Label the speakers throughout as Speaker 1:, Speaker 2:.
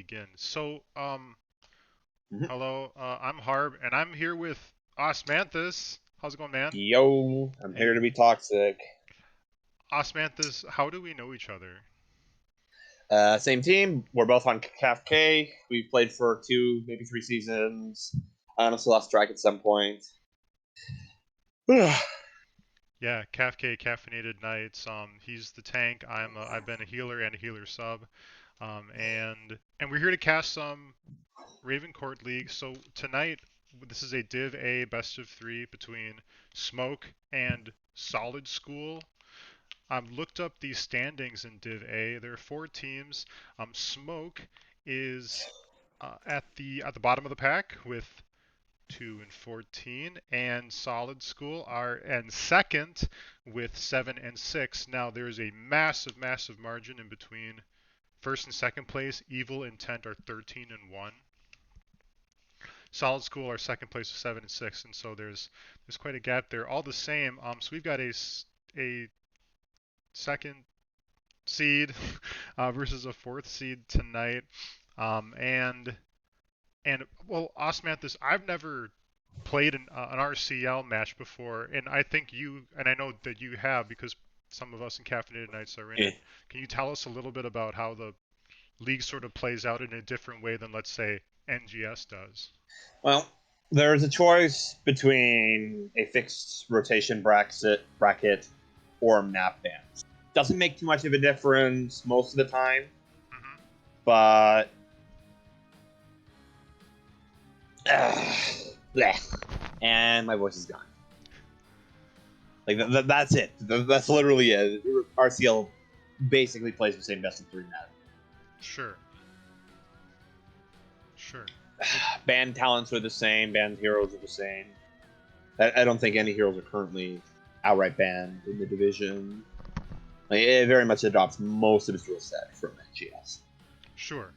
Speaker 1: begin. So,
Speaker 2: Mhm.
Speaker 1: hello, I'm Harb, and I'm here with Osmanthus. How's it going, man?
Speaker 2: Yo, I'm here to
Speaker 1: Hey,
Speaker 2: be toxic.
Speaker 1: Osmanthus, how do we know each other?
Speaker 2: Same team. We're both on CAF K. We played for 2, maybe 3 seasons. I honestly lost track at some point.
Speaker 1: Yeah, Kafka, Caffeinated Nights. He's the tank. I've been a healer and a healer sub. And we're here to cast some Raven Court League. So tonight, this is a Div A best of three between Smoke and Solid School. Looked up the standings in Div A. There are four teams. Smoke is at the bottom of the pack with 2 and 14, and Solid School are in second with 7 and 6. Now there is a massive margin in between first and second place. Evil Intent are 13 and 1. Solid School are second place with 7 and 6, and so there's quite a gap there. All the same, so we've got a second seed versus a fourth seed tonight. And well, Osmanthus, I've never played an RCL match before, and I think you and I know that you have because some of us in Caffeinated Nights are in
Speaker 2: Eh.
Speaker 1: it. Can you tell us a little bit about how the league sort of plays out in a different way than, let's say, NGS does?
Speaker 2: Well, there's a choice between a fixed rotation bracket or map bans. Doesn't make too much of a difference most of the time,
Speaker 1: Hmm.
Speaker 2: but and my voice is gone. Like that's it. That's literally it. RCL basically plays the same best of 3 map.
Speaker 1: Sure, sure.
Speaker 2: Band talents are the same. Band heroes are the same. I don't think any heroes are currently outright banned in the division. Like, it very much adopts most of its rule set from NGS.
Speaker 1: Sure.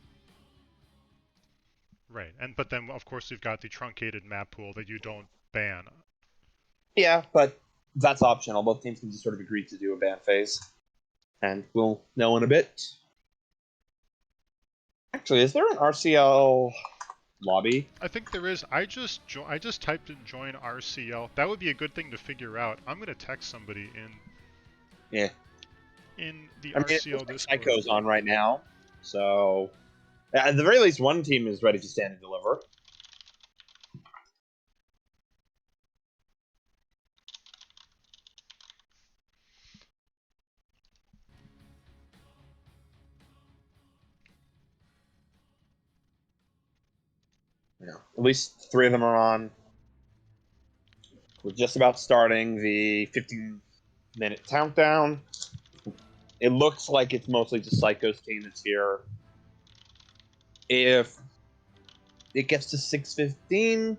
Speaker 1: Right. And but then of course we've got the truncated map pool that you don't ban.
Speaker 2: Yeah, but that's optional. Both teams can just sort of agree to do a ban phase, and we'll know in a bit. Actually, is there an RCL lobby?
Speaker 1: I think there is. I just typed in join RCL. That would be a good thing to figure out. I'm gonna text somebody
Speaker 2: Yeah,
Speaker 1: in the
Speaker 2: I mean, it
Speaker 1: RCL
Speaker 2: looks like
Speaker 1: Discord.
Speaker 2: Psycho's on right now, so at the very least, one team is ready to stand and deliver. Yeah, at least 3 of them are on. We're just about starting the 15-minute countdown. It looks like it's mostly just Psycho's team that's here. If it gets to 6:15,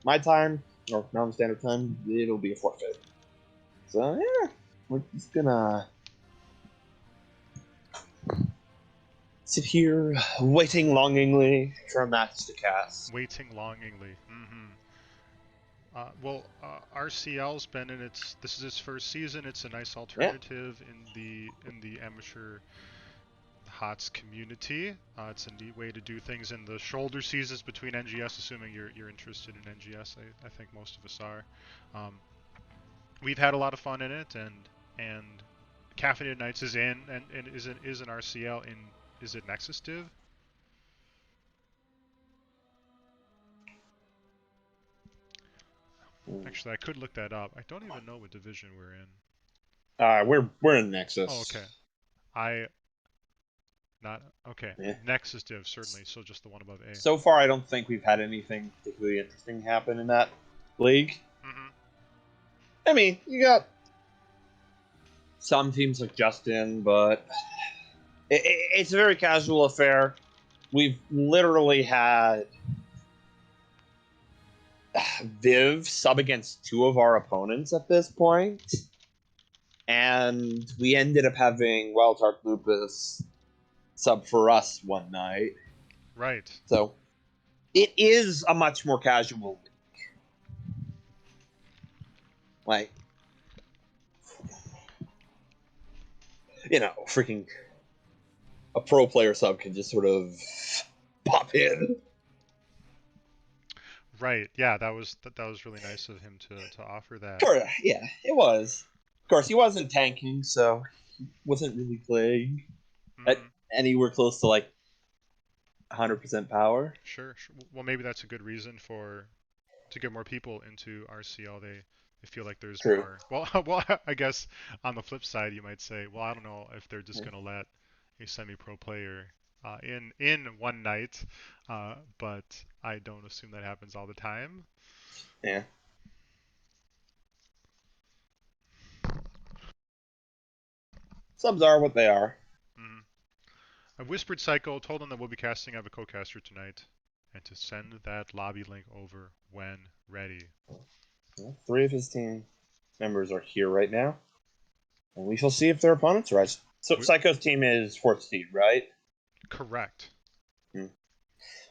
Speaker 2: my time, or Mountain Standard Time, it'll be a forfeit. So, yeah, we're just gonna sit here waiting longingly for a match to cast.
Speaker 1: Waiting longingly. RCL's been in its. This is its first season. It's a nice
Speaker 2: Yeah.
Speaker 1: alternative in the amateur HOTS community. It's a neat way to do things in the shoulder seasons between NGS. Assuming you're interested in NGS, I think most of us are. Um, we've had a lot of fun in it, and Caffeinated Nights is in and is an RCL in. Is it Nexus Div? Actually, I could look that up. I don't even know what division we're in.
Speaker 2: We're in
Speaker 1: Oh,
Speaker 2: Nexus.
Speaker 1: okay. I not okay.
Speaker 2: Yeah.
Speaker 1: Nexus Div certainly. So just the one above A.
Speaker 2: So far, I don't think we've had anything particularly interesting happen in that league.
Speaker 1: Hmm.
Speaker 2: I mean, you got some teams like Justin, but it's a very casual affair. We've literally had Viv sub against 2 of our opponents at this point, and we ended up having Wildheart Lupus sub for us one night.
Speaker 1: Right.
Speaker 2: So it is a much more casual league. Like, freaking a pro player sub can just sort of pop in.
Speaker 1: Right. Yeah, that was really nice of him to offer that.
Speaker 2: Sure, yeah, it was. Of course, he wasn't tanking, so he wasn't really playing at
Speaker 1: Hmm.
Speaker 2: anywhere close to like 100% power.
Speaker 1: Sure, sure. Well, maybe that's a good reason for to get more people into RCL. They feel like there's
Speaker 2: True.
Speaker 1: more. Well, well, I guess on the flip side, you might say, well, I don't know if they're just gonna let a semi-pro player in one night, but I don't assume that happens all the time.
Speaker 2: Yeah. Subs are what they are.
Speaker 1: Hmm. I whispered Psycho, told him that we'll be casting. I have a co-caster tonight, and to send that lobby link over when ready.
Speaker 2: Well, 3 of his team members are here right now, and we shall see if their opponents rise. So
Speaker 1: We,
Speaker 2: Psycho's team is 4th seed, right?
Speaker 1: correct.
Speaker 2: Hmm.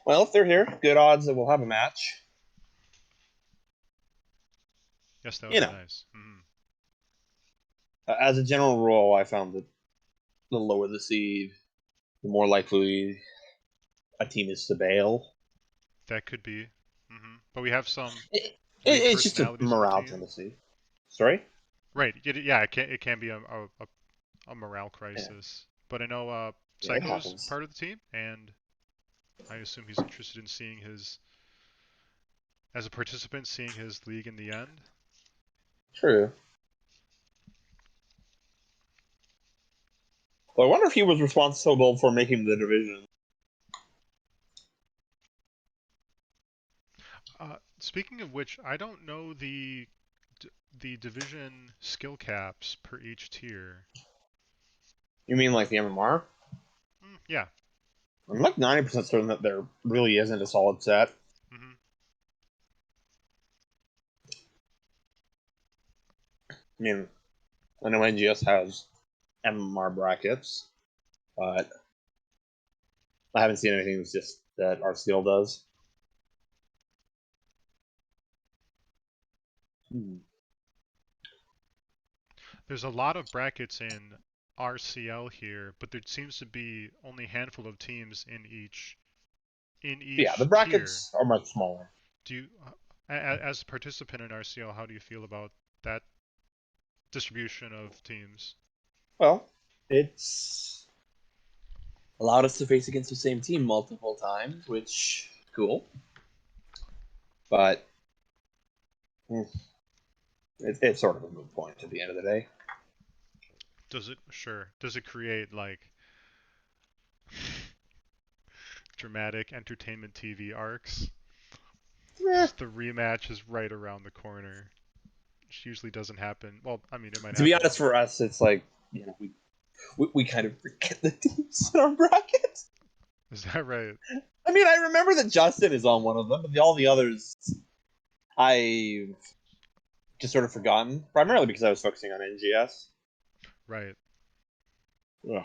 Speaker 2: Well, if they're here, good odds that we'll have a match.
Speaker 1: Yes, that would
Speaker 2: You
Speaker 1: be
Speaker 2: know,
Speaker 1: nice. Hmm.
Speaker 2: as a general rule, I found that the lower the seed, the more likely a team is to bail.
Speaker 1: That could be. But we have some big
Speaker 2: It's just a
Speaker 1: personalities on the
Speaker 2: morale
Speaker 1: team.
Speaker 2: tendency. Sorry?
Speaker 1: Right. Yeah, it can be a morale
Speaker 2: Yeah,
Speaker 1: crisis. But I know
Speaker 2: yeah, it
Speaker 1: Psycho's
Speaker 2: happens.
Speaker 1: part of the team, and I assume he's interested in seeing his, as a participant, seeing his league in the end.
Speaker 2: True. Well, I wonder if he was responsible for making the division.
Speaker 1: Speaking of which, I don't know the division skill caps per each tier.
Speaker 2: You mean like the MMR?
Speaker 1: Yeah.
Speaker 2: I'm like 90% certain that there really isn't a solid set.
Speaker 1: Hmm.
Speaker 2: I mean, I know NGS has MMR brackets, but I haven't seen anything that's just that RCL does. Hmm.
Speaker 1: There's a lot of brackets in RCL here, but there seems to be only a handful of teams in
Speaker 2: Yeah, the
Speaker 1: each tier.
Speaker 2: brackets are much smaller.
Speaker 1: Do you, as a participant in RCL, how do you feel about that distribution of teams?
Speaker 2: Well, it's allowed us to face against the same team multiple times, which cool. But hmm, it's sort of a moot point at the end of the day.
Speaker 1: Does it create like dramatic entertainment TV arcs?
Speaker 2: Eh,
Speaker 1: Just the rematch is right around the corner, which usually doesn't happen. Well, I mean, it might
Speaker 2: to be
Speaker 1: happen.
Speaker 2: honest, for us, it's like we kind of forget the teams in our bracket.
Speaker 1: Is that right?
Speaker 2: I mean, I remember that Justin is on one of them, but all the others I've just sort of forgotten, primarily because I was focusing on NGS.
Speaker 1: Right.
Speaker 2: Ugh.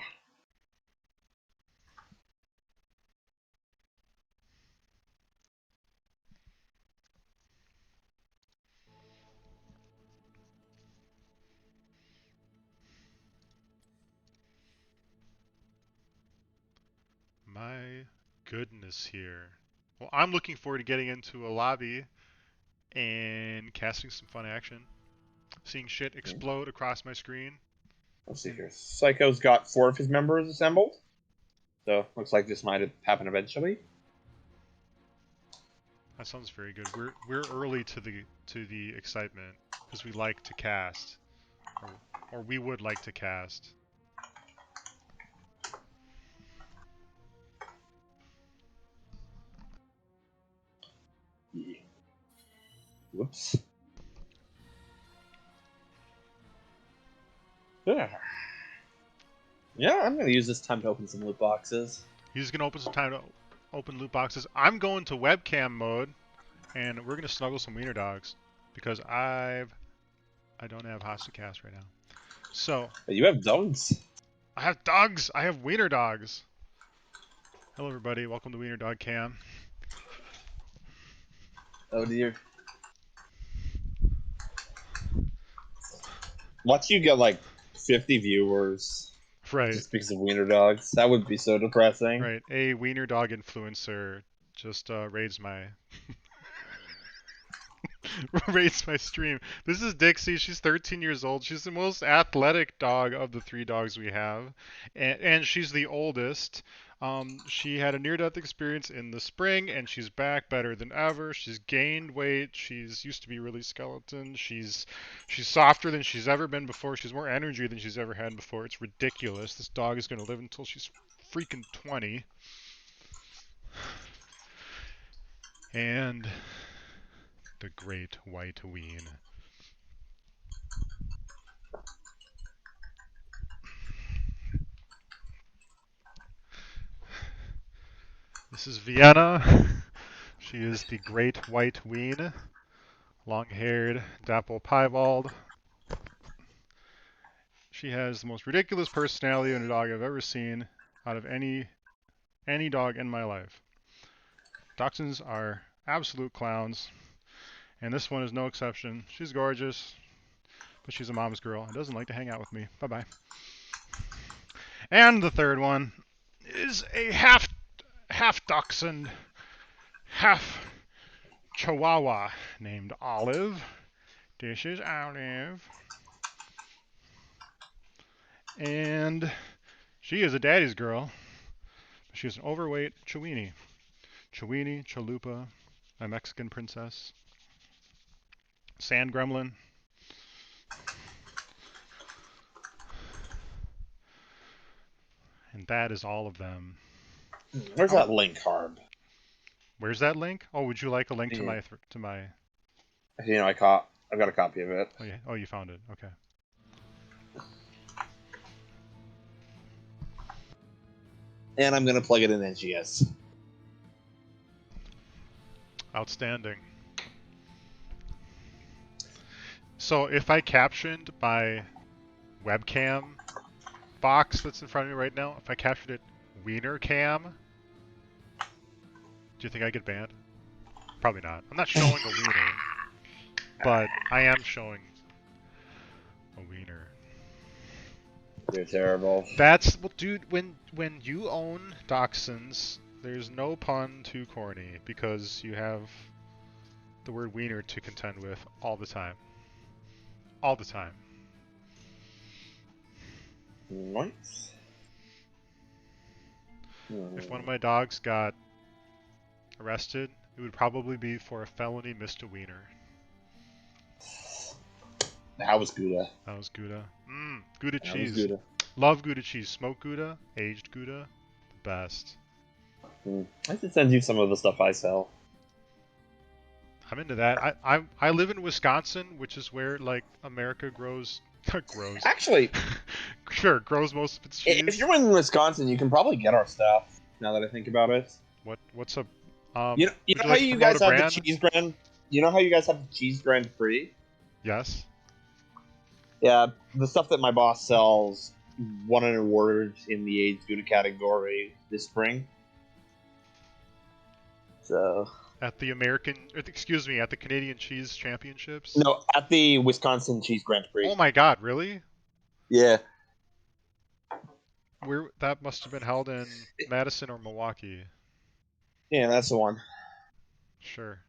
Speaker 1: My goodness here. Well, I'm looking forward to getting into a lobby and casting some fun action. Seeing shit explode across my screen.
Speaker 2: Let's see
Speaker 1: And
Speaker 2: here. Psycho's got 4 of his members assembled, so looks like this might happen eventually.
Speaker 1: that sounds very good. We're early to the excitement because we like to cast, or or we would like to cast.
Speaker 2: Yeah. Whoops. Yeah. Yeah, I'm gonna use this time to open some loot boxes.
Speaker 1: He's gonna open some time to open loot boxes. I'm going to webcam mode, and we're gonna snuggle some wiener dogs because I don't have hostage cast right now. So
Speaker 2: You have dogs.
Speaker 1: I have dogs. I have wiener dogs. Hello everybody. Welcome to Wiener Dog Cam.
Speaker 2: Oh dear. Watch you get like 50 viewers.
Speaker 1: Right,
Speaker 2: just because of wiener dogs. That would be so depressing.
Speaker 1: right. A wiener dog influencer just raised my raised my stream. This is Dixie. She's 13 years old. She's the most athletic dog of the three dogs we have, and she's the oldest. She had a near-death experience in the spring, and she's back better than ever. She's gained weight. She's used to be really skeleton. She's softer than she's ever been before. She's more energy than she's ever had before. It's ridiculous. This dog is going to live until she's freaking 20. And the great white ween. This is Vienna. She is the great white ween, long-haired, dapple piebald. She has the most ridiculous personality in a dog I've ever seen out of any dog in my life. Dachshunds are absolute clowns, and this one is no exception. She's gorgeous, but she's a mom's girl and doesn't like to hang out with me. Bye-bye. And the third one is a half dachshund, half chihuahua named Olive. This is Olive. And she is a daddy's girl. She's an overweight Chiweenie. Chiweenie, Chalupa, a Mexican princess. Sand gremlin. And that is all of them.
Speaker 2: Where's
Speaker 1: How,
Speaker 2: that link, Harb?
Speaker 1: where's that link? Oh, would you like a link to
Speaker 2: Yeah.
Speaker 1: my?
Speaker 2: I've got a copy of it.
Speaker 1: Oh, yeah. Oh, you found it. Okay.
Speaker 2: And I'm gonna plug it in NGS.
Speaker 1: Outstanding. So if I captioned my webcam box that's in front of me right now, if I captured it Wiener Cam, do you think I get banned? Probably not. I'm not showing a wiener, but I am showing a wiener.
Speaker 2: You're terrible.
Speaker 1: That's well, dude. When you own dachshunds, there's no pun too corny because you have the word wiener to contend with all the time. All the time.
Speaker 2: What?
Speaker 1: If one of my dogs got arrested, it would probably be for a felony misdemeanor.
Speaker 2: That was Gouda.
Speaker 1: That was Gouda. Gouda
Speaker 2: That was
Speaker 1: cheese.
Speaker 2: Gouda.
Speaker 1: Love Gouda cheese. Smoked Gouda, aged Gouda, the best.
Speaker 2: I should send you some of the stuff I sell.
Speaker 1: I'm into that. I live in Wisconsin, which is where like America grows grows.
Speaker 2: Actually,
Speaker 1: Sure, grows most of its cheese.
Speaker 2: if you're in Wisconsin, you can probably get our stuff. Now that I think about it,
Speaker 1: What's a
Speaker 2: you know
Speaker 1: would
Speaker 2: how
Speaker 1: like to
Speaker 2: you
Speaker 1: promote
Speaker 2: guys
Speaker 1: a
Speaker 2: have the
Speaker 1: brand?
Speaker 2: cheese grand. You know how you guys have the cheese grand prix.
Speaker 1: Yes.
Speaker 2: Yeah, the stuff that my boss sells won an award in the AIDS Gouda category this spring. So
Speaker 1: At the at the Canadian Cheese Championships.
Speaker 2: no, at the Wisconsin Cheese Grand Prix.
Speaker 1: Oh my God, really?
Speaker 2: Yeah,
Speaker 1: Where that must have been held in Madison or Milwaukee.
Speaker 2: yeah, that's the one.
Speaker 1: Sure.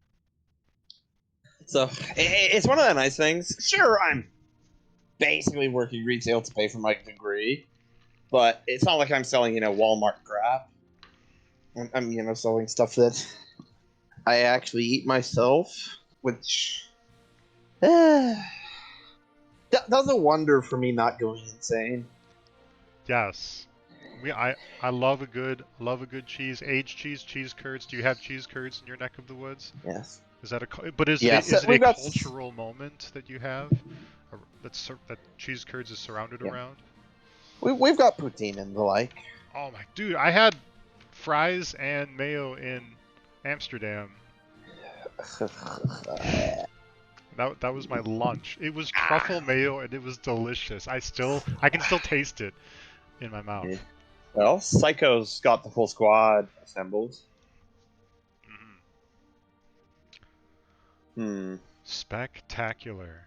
Speaker 2: So it's one of the nice things. Sure, I'm basically working retail to pay for my degree, but it's not like I'm selling, Walmart crap. I'm selling stuff that I actually eat myself, which does a wonder for me not going insane.
Speaker 1: Yes. I love a good cheese, aged cheese curds. Do you have cheese curds in your neck of the woods?
Speaker 2: Yes.
Speaker 1: Is that but is
Speaker 2: Yes,
Speaker 1: it a
Speaker 2: we've got.
Speaker 1: cultural moment that you have that cheese curds is surrounded
Speaker 2: Yeah.
Speaker 1: around?
Speaker 2: We've got poutine and the like.
Speaker 1: Oh my dude, I had fries and mayo in Amsterdam. That was my lunch. It was truffle mayo and it was delicious. I can still taste it in my mouth.
Speaker 2: Yeah. Well, Psycho's got the full squad assembled.
Speaker 1: Spectacular.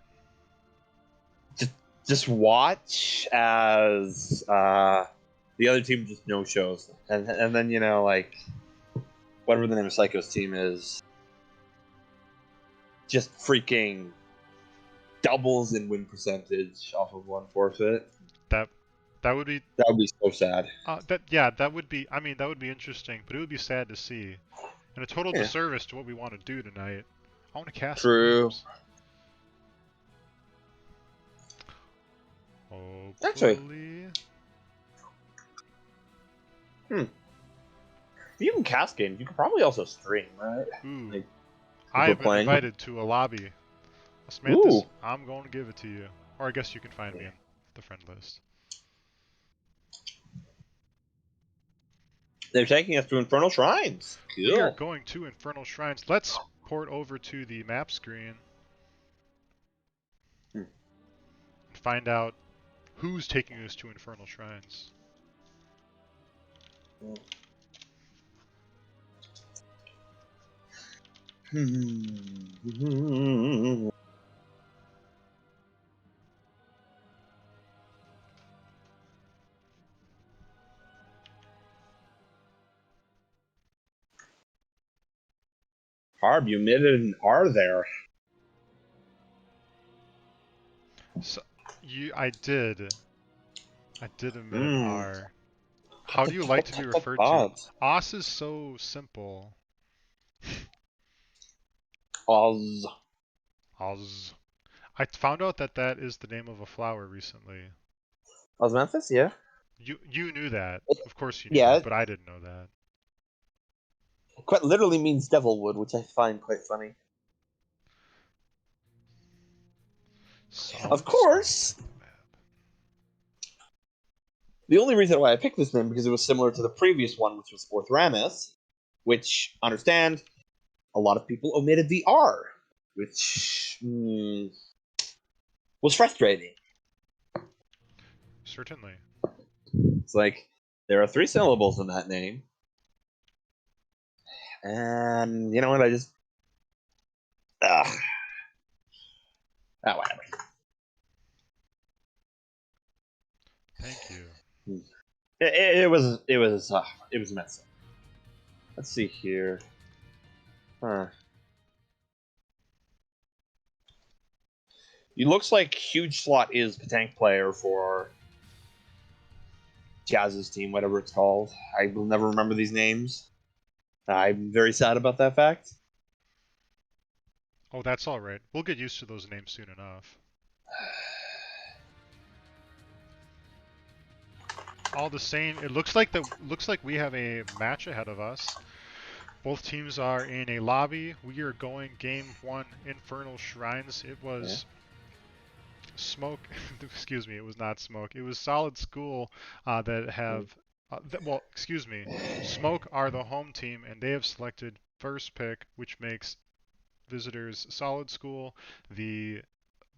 Speaker 2: just watch as the other team just no shows, and then like whatever the name of Psycho's team is, just freaking doubles in win percentage off of one forfeit.
Speaker 1: That that would be
Speaker 2: That would be so sad.
Speaker 1: that would be, I mean, that would be interesting, but it would be sad to see, and a total
Speaker 2: Yeah,
Speaker 1: disservice to what we want to do tonight. I want to cast some
Speaker 2: true.
Speaker 1: names.
Speaker 2: Actually,
Speaker 1: Hopefully.
Speaker 2: if you can cast games, you can probably also stream, right?
Speaker 1: Ooh.
Speaker 2: Like people
Speaker 1: I've been
Speaker 2: playing.
Speaker 1: invited to a lobby.
Speaker 2: Ooh,
Speaker 1: Osmanthus, I'm going to give it to you. Or I guess you can find me in the friend list.
Speaker 2: they're taking us to Infernal Shrines.
Speaker 1: We are
Speaker 2: Cool.
Speaker 1: going to Infernal Shrines. Let's port over to the map screen
Speaker 2: Hmm.
Speaker 1: and find out who's taking us to Infernal Shrines.
Speaker 2: Harb, you admitted an R there.
Speaker 1: So, I did admit an
Speaker 2: Mm.
Speaker 1: R. How do you like to be referred to? Os is so simple.
Speaker 2: Oz.
Speaker 1: Oz. I found out that that is the name of a flower recently.
Speaker 2: Osmanthus, yeah.
Speaker 1: You knew that. Of course you knew
Speaker 2: Yeah,
Speaker 1: that, but I didn't know that.
Speaker 2: it quite literally means devilwood, which I find quite funny. Of
Speaker 1: Solid Skull
Speaker 2: course,
Speaker 1: type of map.
Speaker 2: the only reason why I picked this name because it was similar to the previous one, which was Orthramus, which, understand, a lot of people omitted the R, which was frustrating.
Speaker 1: Certainly.
Speaker 2: It's like, there are 3 syllables in that name, and you know what, I just... Ugh. Whatever.
Speaker 1: Thank you.
Speaker 2: It was messy. Let's see here. Huh. It looks like Huge Slot is the tank player for Jazz's team, whatever it's called. I will never remember these names. I'm very sad about that fact.
Speaker 1: Oh, that's all right. We'll get used to those names soon enough. All the same, it looks like we have a match ahead of us. Both teams are in a lobby. We are going game 1, Infernal Shrines. It was Smoke. Excuse me, it was not Smoke. It was Solid School that have. Well, excuse me. Smoke are the home team, and they have selected first pick, which makes visitors Solid School the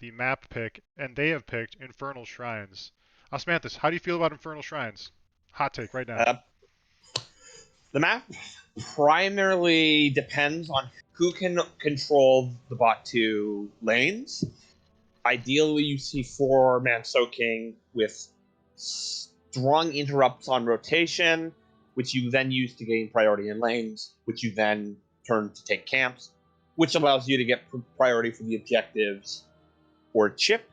Speaker 1: map pick, and they have picked Infernal Shrines. Osmanthus, how do you feel about Infernal Shrines? Hot take right now.
Speaker 2: Uh, the map primarily depends on who can control the bot 2 lanes. Ideally, you see 4-man soaking with strong interrupts on rotation, which you then use to gain priority in lanes, which you then turn to take camps, which allows you to get priority for the objectives or chip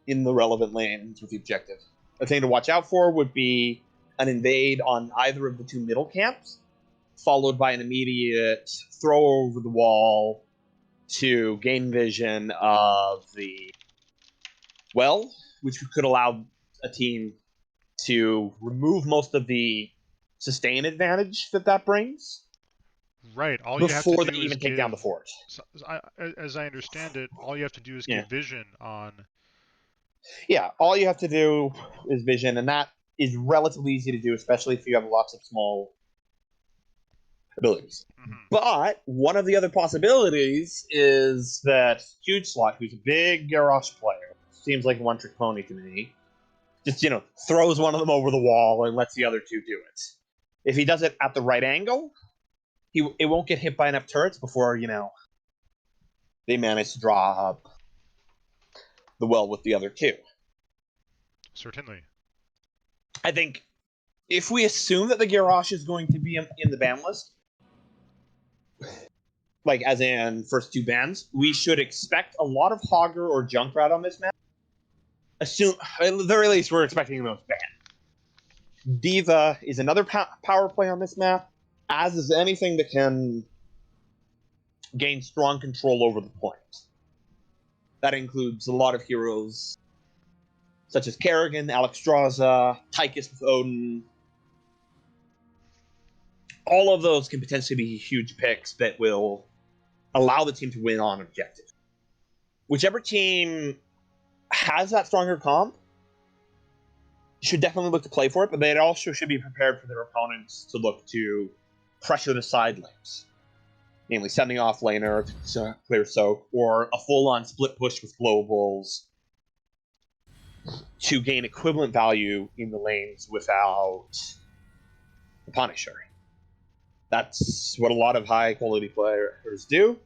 Speaker 2: in the relevant lanes with the objective. A thing to watch out for would be an invade on either of the 2 middle camps, followed by an immediate throw over the wall to gain vision of the well, which could allow a team to remove most of the sustain advantage that brings
Speaker 1: Right. All you have to
Speaker 2: before they
Speaker 1: do is
Speaker 2: even take down
Speaker 1: give.
Speaker 2: the fort.
Speaker 1: So, as I understand it, all you have to do is
Speaker 2: Yeah.
Speaker 1: give vision on.
Speaker 2: Yeah, all you have to do is vision, and that is relatively easy to do, especially if you have lots of small abilities.
Speaker 1: Mm-hmm.
Speaker 2: But one of the other possibilities is that Huge Slot, who's a big Garrosh player, seems like a one-trick pony to me, just, throws one of them over the wall and lets the other 2 do it. If he does it at the right angle, it won't get hit by enough turrets before, they manage to draw up the well with the other 2.
Speaker 1: Certainly.
Speaker 2: I think if we assume that the Garrosh is going to be in the ban list, like as in first two bans, we should expect a lot of Hogger or Junkrat on this map. Assume, at the very least, we're expecting those banned. Diva is another power play on this map, as is anything that can gain strong control over the point. That includes a lot of heroes such as Kerrigan, Alexstrasza, Tychus with Odin. All of those can potentially be huge picks that will allow the team to win on objective. Whichever team has that stronger comp should definitely look to play for it, but they also should be prepared for their opponents to look to pressure the side lanes. Namely, sending off laner to clear soak, or a full-on split push with globals to gain equivalent value in the lanes without the Punisher. That's what a lot of high-quality players do.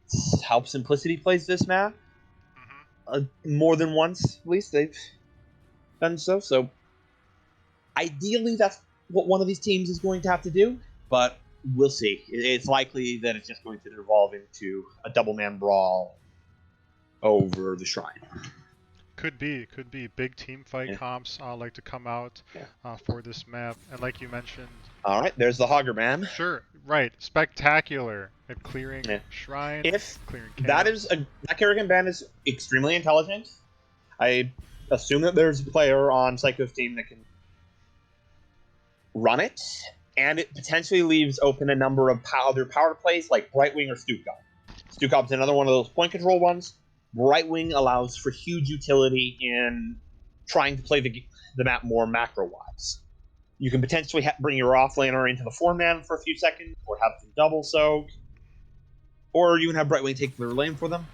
Speaker 2: It's how Simplicity plays this map. More than once, at least, they've done so. So, ideally, that's what one of these teams is going to have to do, but we'll see. It's likely that it's just going to evolve into a double-man brawl over the shrine.
Speaker 1: Could be. Big team fight comps like to come out for this map. And like you mentioned...
Speaker 2: All right, there's the Hogger man.
Speaker 1: Sure, right. Spectacular at clearing shrine, clearing camp.
Speaker 2: That Kerrigan ban is extremely intelligent. I assume that there's a player on Psycho's team that can run it, and it potentially leaves open a number of other power plays like Brightwing or Stukov. Stukov's another one of those point control ones. Brightwing allows for huge utility in trying to play the map more macro-wise. You can potentially bring your offlaner into the 4-man for a few seconds, or have them double soak, or you can have Brightwing take their lane for them.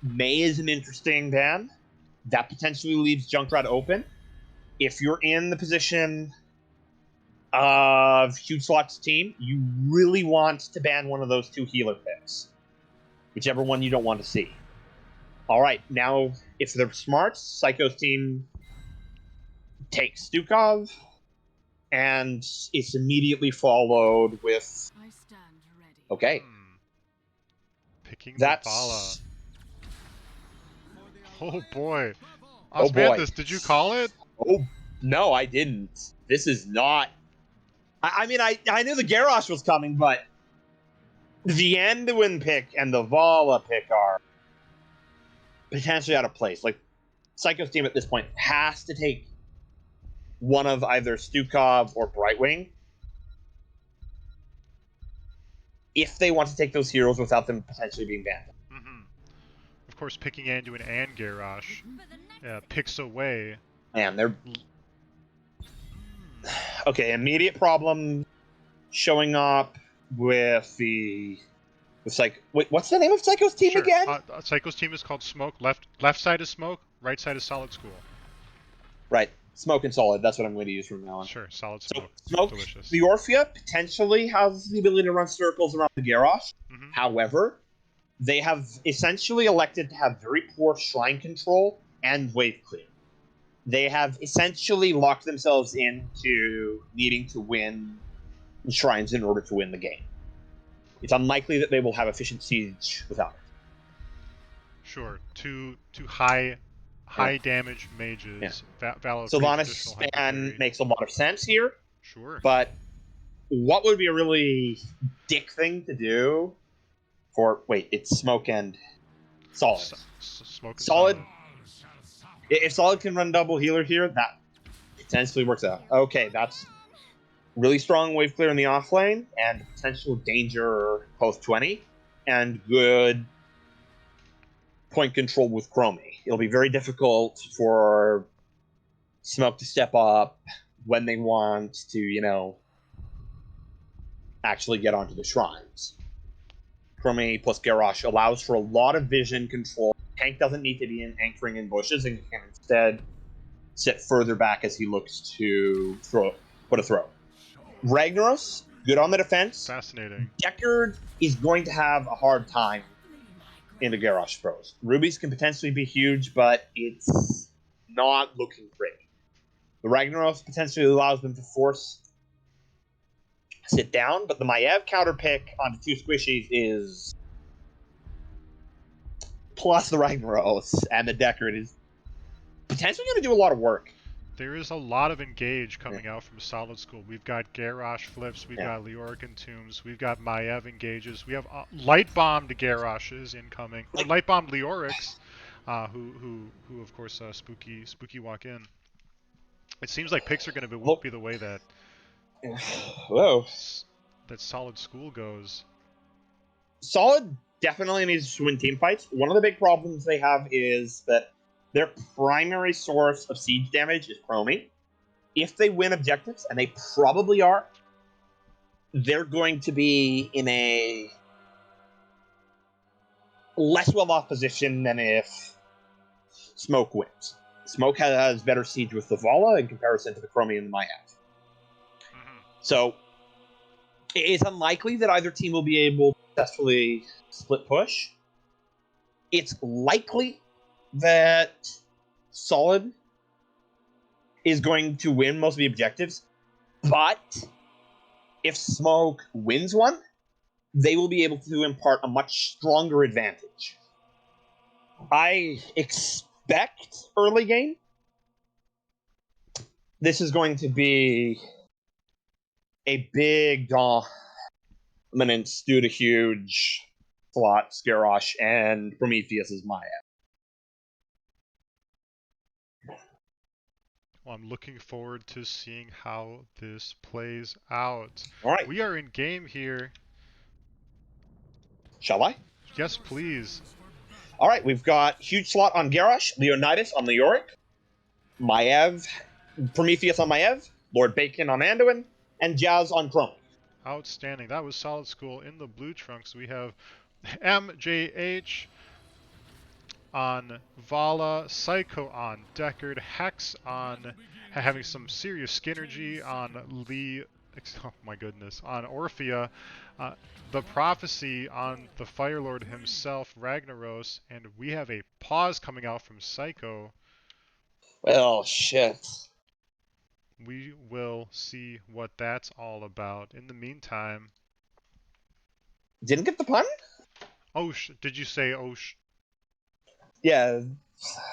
Speaker 2: May is an interesting ban. That potentially leaves Junkrat open. If you're in the position of Huge Slot's team, you really want to ban one of those two healer picks. Whichever one you don't want to see. Alright, now, if they're smart, Psycho's team takes Stukov, and it's immediately followed with...
Speaker 3: I stand ready.
Speaker 2: Okay.
Speaker 1: Picking
Speaker 2: That's...
Speaker 1: Zavala. Oh boy.
Speaker 2: Oh boy.
Speaker 1: Did you call it?
Speaker 2: Oh, no, I didn't. This is not... I mean, I knew the Garrosh was coming, but the Anduin pick and the Vala pick are potentially out of place. Like, Psycho's team at this point has to take one of either Stukov or Brightwing if they want to take those heroes without them potentially being banned.
Speaker 1: Of course, picking Anduin and Garrosh picks away.
Speaker 2: And they're... Okay, immediate problem showing up with the... Wait, what's the name of Psycho's team again?
Speaker 1: Psycho's team is called Smoke. Left side is Smoke, right side is Solid School.
Speaker 2: Right. Smoke and Solid, that's what I'm going to use from now on.
Speaker 1: Sure, Solid Smoke.
Speaker 2: So, Smoke,
Speaker 1: delicious.
Speaker 2: The Orphea potentially has the ability to run circles around the Garrosh. However, they have essentially elected to have very poor shrine control and wave clear. They have essentially locked themselves into needing to win shrines in order to win the game. It's unlikely that they will have efficient siege without it.
Speaker 1: Sure, two high damage mages.
Speaker 2: Sylvanas ban makes a lot of sense here.
Speaker 1: Sure.
Speaker 2: But what would be a really dick thing to do for... Wait, it's Smoke and Solid.
Speaker 1: Smoke and
Speaker 2: Solid. If Solid can run double healer here, that potentially works out. Okay, that's really strong wave clear in the off lane, and potential danger post 20, and good point control with Chromie. It'll be very difficult for Smoke to step up when they want to, actually get onto the shrines. Chromie plus Garrosh allows for a lot of vision control. Tank doesn't need to be anchoring in bushes and can instead sit further back as he looks to put a throw. Ragnaros, good on the defense.
Speaker 1: Fascinating.
Speaker 2: Deckard is going to have a hard time into Garrosh throws. Rubies can potentially be huge, but it's not looking great. The Ragnaros potentially allows them to force sit down, but the Maiev counter pick onto 2 squishies is plus the Ragnaros, and the Deckard is potentially going to do a lot of work.
Speaker 1: There is a lot of engage coming out from Solid School. We've got Garrosh flips, we've got Leoric entombs, we've got Maiev engages, we have light bombed Garroshes incoming, or light bombed Leorics, who of course spooky walk in. It seems like picks are going to be the way that
Speaker 2: Whoa.
Speaker 1: that Solid School goes.
Speaker 2: Solid definitely needs to win team fights. One of the big problems they have is that their primary source of siege damage is Chromie. If they win objectives, and they probably are, they're going to be in a less well-off position than if Smoke wins. Smoke has better siege with the Vala in comparison to the Chromie and the Maiev. So it's unlikely that either team will be able to successfully split push. It's likely that Solid is going to win most of the objectives, but if Smoke wins one, they will be able to impart a much stronger advantage. I expect early game. This is going to be a big dominance due to huge slot, Scarosh, and Prometheus is Maya.
Speaker 1: Well, I'm looking forward to seeing how this plays out.
Speaker 2: All right.
Speaker 1: We are in game here.
Speaker 2: Shall I?
Speaker 1: Yes, please.
Speaker 2: All right, we've got huge slot on Garrosh, Leonidas on Leoric, Maiev, Prometheus on Maiev, Lord Bacon on Anduin, and Jazz on Chrome.
Speaker 1: Outstanding. That was Solid School. In the blue trunks, we have MJH on Vala, Psycho on Deckard, Hex on having some serious Skinnergy on Lee. Oh my goodness, on Orphea, the Prophecy on the Fire Lord himself, Ragnaros, and we have a pause coming out from Psycho.
Speaker 2: Well, shit.
Speaker 1: We will see what that's all about. In the meantime,
Speaker 2: didn't get the pun?
Speaker 1: Did you say Osh?
Speaker 2: Yeah,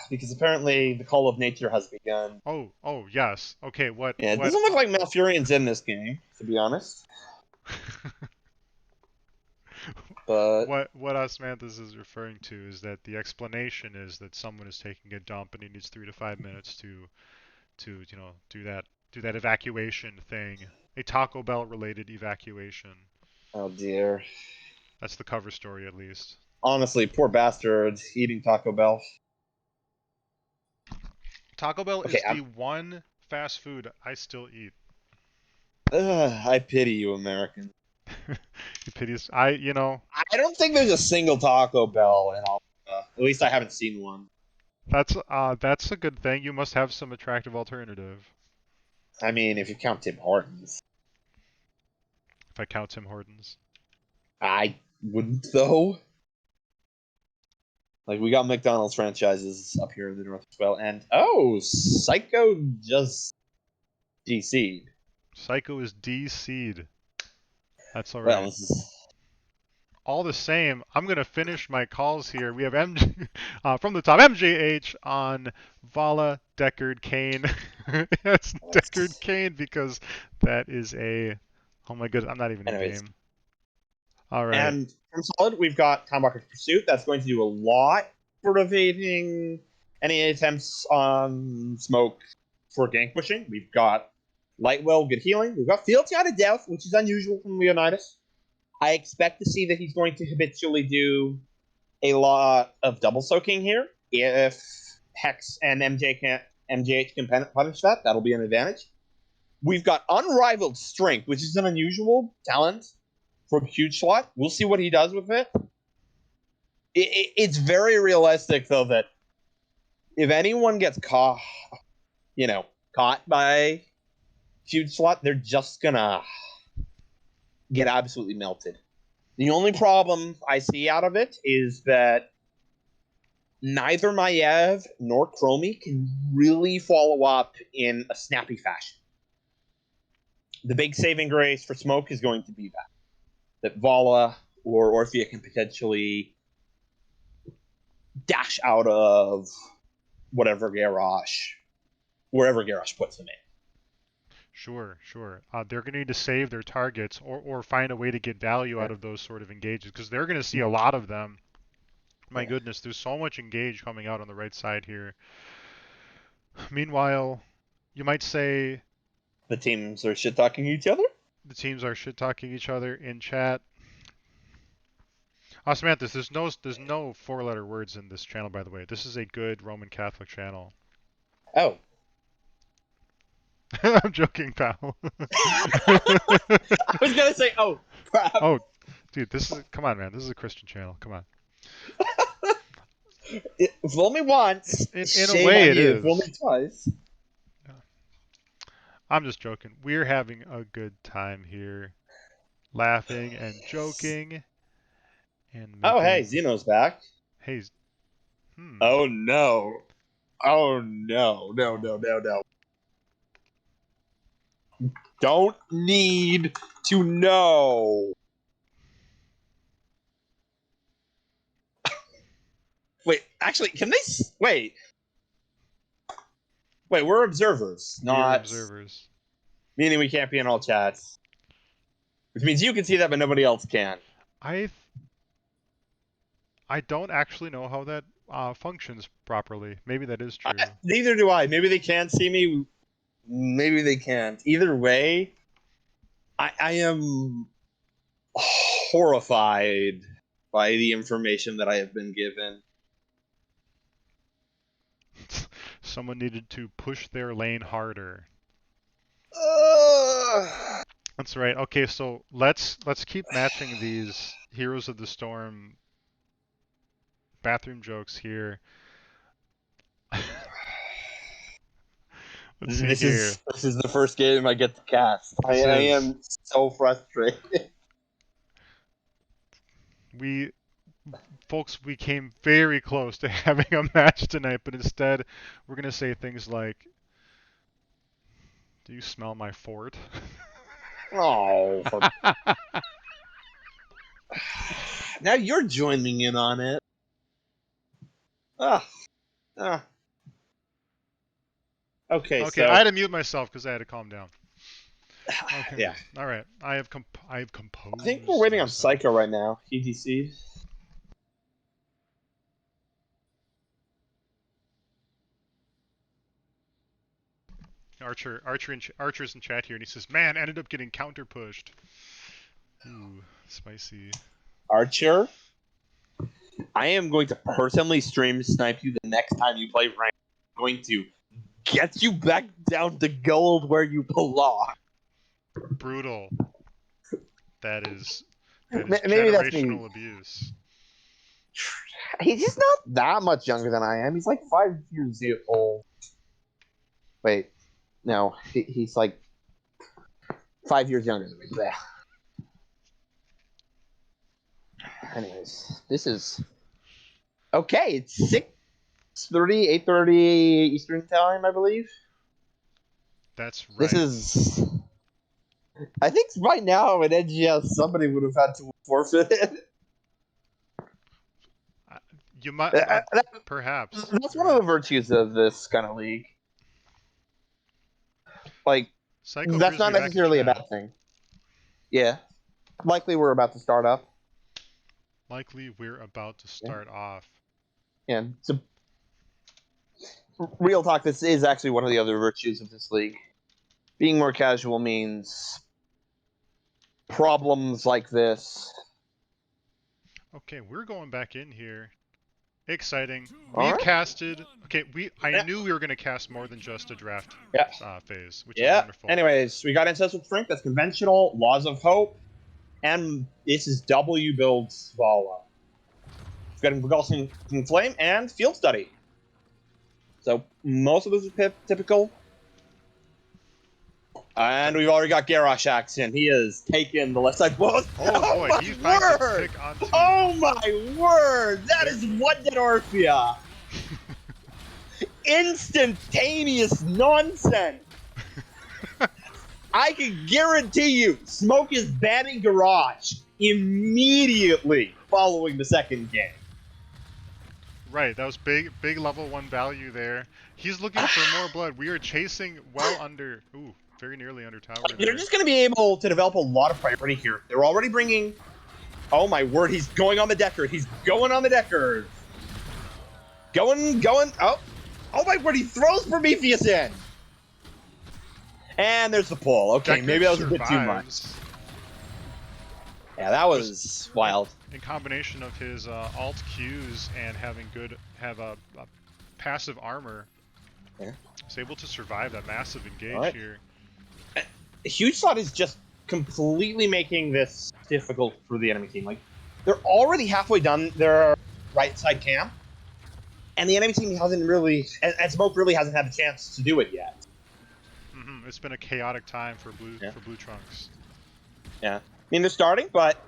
Speaker 2: because apparently the call of nature has begun.
Speaker 1: Oh, yes. Okay, what?
Speaker 2: Yeah, it
Speaker 1: what,
Speaker 2: doesn't look like Malfurion's in this game, to be honest. But
Speaker 1: what Osmanthus is referring to is that the explanation is that someone is taking a dump and he needs 3 to 5 minutes to do that evacuation thing, a Taco Bell related evacuation.
Speaker 2: Oh dear.
Speaker 1: That's the cover story, at least.
Speaker 2: Honestly, poor bastard eating Taco Bell.
Speaker 1: Taco Bell is the one fast food I still eat.
Speaker 2: I pity you, American.
Speaker 1: You piteous. I
Speaker 2: don't think there's a single Taco Bell in Alberta. At least I haven't seen one.
Speaker 1: That's a good thing. You must have some attractive alternative.
Speaker 2: I mean, if you count Tim Hortons.
Speaker 1: If I count Tim Hortons.
Speaker 2: I wouldn't, though. Like, we got McDonald's franchises up here in the north as well, and Psycho just DC'd.
Speaker 1: Psycho is DC'd. That's alright.
Speaker 2: Well, this is...
Speaker 1: All the same, I'm gonna finish my calls here. We have from the top, MJH on Vala, Deckard, Kane. Yes, Deckard, Kane, because that is a... Oh my goodness, I'm not even in game. Alright.
Speaker 2: And from Solid, we've got Time Walker's Pursuit. That's going to do a lot for evading any attempts on Smoke for gank pushing. We've got Lightwell, good healing. We've got Fealty out of Death, which is unusual from Leonidas. I expect to see that he's going to habitually do a lot of double soaking here. If Hex and MJH can punish that, that'll be an advantage. We've got Unrivaled Strength, which is an unusual talent from Huge Slot. We'll see what he does with it. It's very realistic, though, that if anyone gets caught by Huge Slot, they're just gonna get absolutely melted. The only problem I see out of it is that neither Maiev nor Chromie can really follow up in a snappy fashion. The big saving grace for Smoke is going to be that Vala or Orthea can potentially dash out of whatever wherever Garrosh puts them in.
Speaker 1: Sure, sure. They're going to need to save their targets or find a way to get value
Speaker 2: Yeah.
Speaker 1: out of those sort of engages because they're going to see a lot of them. My
Speaker 2: Yeah.
Speaker 1: goodness, there's so much engage coming out on the right side here. Meanwhile, you might say
Speaker 2: The teams are shit talking each other.
Speaker 1: the teams are shit talking each other in chat. Samantha, there's no four-letter words in this channel, by the way. This is a good Roman Catholic channel.
Speaker 2: Oh.
Speaker 1: I'm joking, pal.
Speaker 2: I was gonna say, oh crap.
Speaker 1: Oh, dude, come on, man. This is a Christian channel. Come on.
Speaker 2: Fool me once.
Speaker 1: In a
Speaker 2: Shame
Speaker 1: way,
Speaker 2: on
Speaker 1: it
Speaker 2: you.
Speaker 1: is.
Speaker 2: Fool me twice.
Speaker 1: I'm just joking. We're having a good time here, laughing and joking and
Speaker 2: Oh, hey,
Speaker 1: making.
Speaker 2: Xeno's back.
Speaker 1: Hey,
Speaker 2: Oh no. Oh no. No, no, no, no. Don't need to know. Wait, actually, can they wait? Wait, we're observers,
Speaker 1: we are
Speaker 2: not
Speaker 1: observers.
Speaker 2: meaning we can't be in all chats. Which means you can see that, but nobody else can.
Speaker 1: I don't actually know how that functions properly. Maybe that is true.
Speaker 2: Neither do I. Maybe they can see me. Maybe they can't. Either way, I am horrified by the information that I have been given.
Speaker 1: Someone needed to push their lane harder. That's right. Okay, so let's keep matching these Heroes of the Storm bathroom jokes here. Let's see
Speaker 2: This
Speaker 1: here.
Speaker 2: is the first game I get to cast. I am so frustrated.
Speaker 1: Folks, we came very close to having a match tonight, but instead we're gonna say things like, "Do you smell my fort?"
Speaker 2: Oh, now you're joining in on it. Ah, ah. Okay,
Speaker 1: Okay, I had to mute myself because I had to calm down. Okay.
Speaker 2: Yeah.
Speaker 1: All right. I have composed.
Speaker 2: I think we're waiting on
Speaker 1: myself.
Speaker 2: Psycho right now. ETC.
Speaker 1: Archer's in chat here, and he says, "Man, ended up getting counter pushed." Ooh, spicy.
Speaker 2: Archer, I am going to personally stream snipe you the next time you play rank. I'm going to get you back down to gold where you belong.
Speaker 1: Brutal. That is
Speaker 2: Maybe that's me.
Speaker 1: generational abuse.
Speaker 2: He's just not that much younger than I am. He's like 5 years old. Wait, no, he's like 5 years younger than me. Yeah. Anyways, this is okay. It's 6:30, 8:30 Eastern time, I believe.
Speaker 1: That's right.
Speaker 2: This is. I think right now at NGS somebody would have had to forfeit it.
Speaker 1: You might, perhaps.
Speaker 2: That's one of the virtues of this kind of league. Like,
Speaker 1: Psycho
Speaker 2: that's not
Speaker 1: Frisbee back in
Speaker 2: necessarily a
Speaker 1: chat.
Speaker 2: bad thing. Yeah. Likely we're about to start up.
Speaker 1: Likely we're about to start off.
Speaker 2: Yeah. So, real talk, this is actually one of the other virtues of this league. Being more casual means problems like this.
Speaker 1: Okay, we're going back in here. Exciting.
Speaker 2: All
Speaker 1: We've
Speaker 2: right.
Speaker 1: casted. Okay, I knew we were going to cast more than just a draft phase, which is wonderful.
Speaker 2: Anyways, we got Incest with Strength. That's conventional. Laws of Hope. And this is W builds Vala. It's got Engulfing Flame and Field Study. So most of this is typical. And we've already got Garrosh action. He is taking the left side. Whoa,
Speaker 1: oh boy,
Speaker 2: my
Speaker 1: he finds
Speaker 2: word!
Speaker 1: a pick onto.
Speaker 2: Oh my word! That is one dead Orphea. instantaneous nonsense. I can guarantee you, Smoke is banning Garage immediately following the second game.
Speaker 1: Right, that was big level 1 value there. He's looking for more blood. We are chasing well under, ooh, very nearly under tower
Speaker 2: They're
Speaker 1: there.
Speaker 2: just going to be able to develop a lot of priority here. They're already bringing... Oh my word, he's going on the Deckard. He's going on the Deckard. Going. Oh my word, he throws Prometheus in. And there's the pull. Okay,
Speaker 1: Deckard
Speaker 2: maybe that was a bit too much.
Speaker 1: survives.
Speaker 2: Yeah, that was wild.
Speaker 1: In combination of his alt Qs and having a passive armor,
Speaker 2: Yeah.
Speaker 1: he's able to survive that massive engage
Speaker 2: Right.
Speaker 1: here.
Speaker 2: Huge Slot is just completely making this difficult for the enemy team. Like, they're already halfway done their right side camp, and the enemy team hasn't really, and Smoke really hasn't had the chance to do it yet.
Speaker 1: It's been a chaotic time for Blue Trunks.
Speaker 2: Yeah. I mean, they're starting, but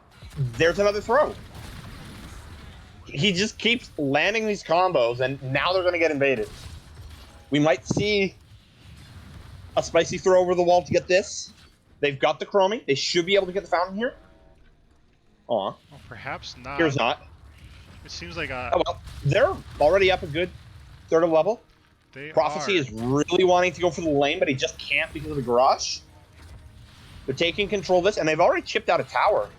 Speaker 2: there's another throw. He just keeps landing these combos, and now they're going to get invaded. We might see a spicy throw over the wall to get this. They've got the Chromie. They should be able to get the Fountain here. Aw.
Speaker 1: Oh, perhaps not.
Speaker 2: Here's not.
Speaker 1: It seems like
Speaker 2: Oh, well, they're already up a good third of level. Prophecy is really wanting to go for the lane, but he just can't because of the Garage. They're taking control of this, and they've already chipped out a tower.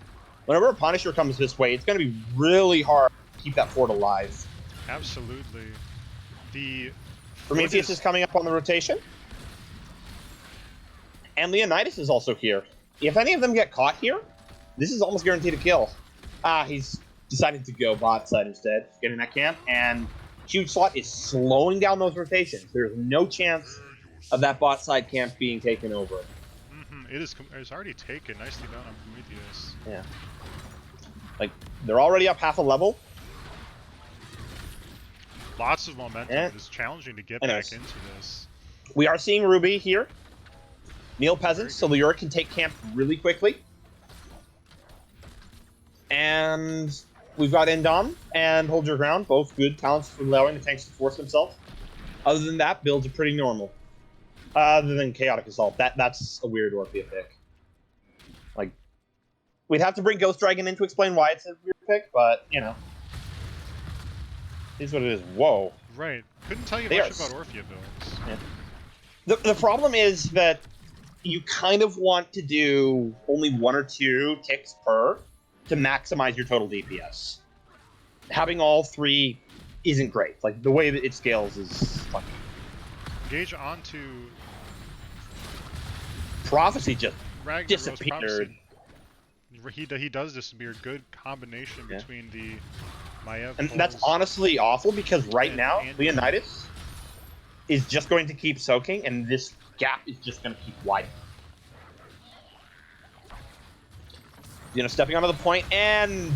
Speaker 2: Whenever a Punisher comes this way, it's going to be really hard to keep that fort alive.
Speaker 1: Absolutely. The
Speaker 2: Prometheus is coming up on the rotation. And Leonidas is also here. If any of them get caught here, this is almost guaranteed a kill. He's decided to go bot side instead, getting that camp, and Huge Slot is slowing down those rotations. There's no chance of that bot side camp being taken over.
Speaker 1: It's already taken. Nicely done on Prometheus.
Speaker 2: Yeah. Like, they're already up half a level.
Speaker 1: Lots of momentum.
Speaker 2: Yeah.
Speaker 1: It's challenging to get back into this.
Speaker 2: We are seeing Ruby here. Neil Peasants, so Lyra can take camp really quickly. And we've got Endom and Hold Your Ground, both good talents for allowing the tanks to force themselves. Other than that, builds are pretty normal. Other than Chaotic Assault, that's a weird Orphea pick. Like, we'd have to bring Ghost Dragon in to explain why it's a weird pick, but, you know. Here's what it is. Whoa.
Speaker 1: Right. Couldn't tell you much about Orphea builds.
Speaker 2: Yeah. The problem is that you kind of want to do only 1 or 2 ticks per to maximize your total DPS. Having all 3 isn't great. Like, the way that it scales is funky.
Speaker 1: Engage onto...
Speaker 2: Prophecy just
Speaker 1: Ragnarok's
Speaker 2: disappeared.
Speaker 1: Prophecy. He does disappear. Good combination between the Maiev
Speaker 2: And
Speaker 1: pulls.
Speaker 2: that's honestly awful because right
Speaker 1: And
Speaker 2: now, Leonidas is just going to keep soaking, and this gap is just going to keep widening. You know, stepping onto the point, and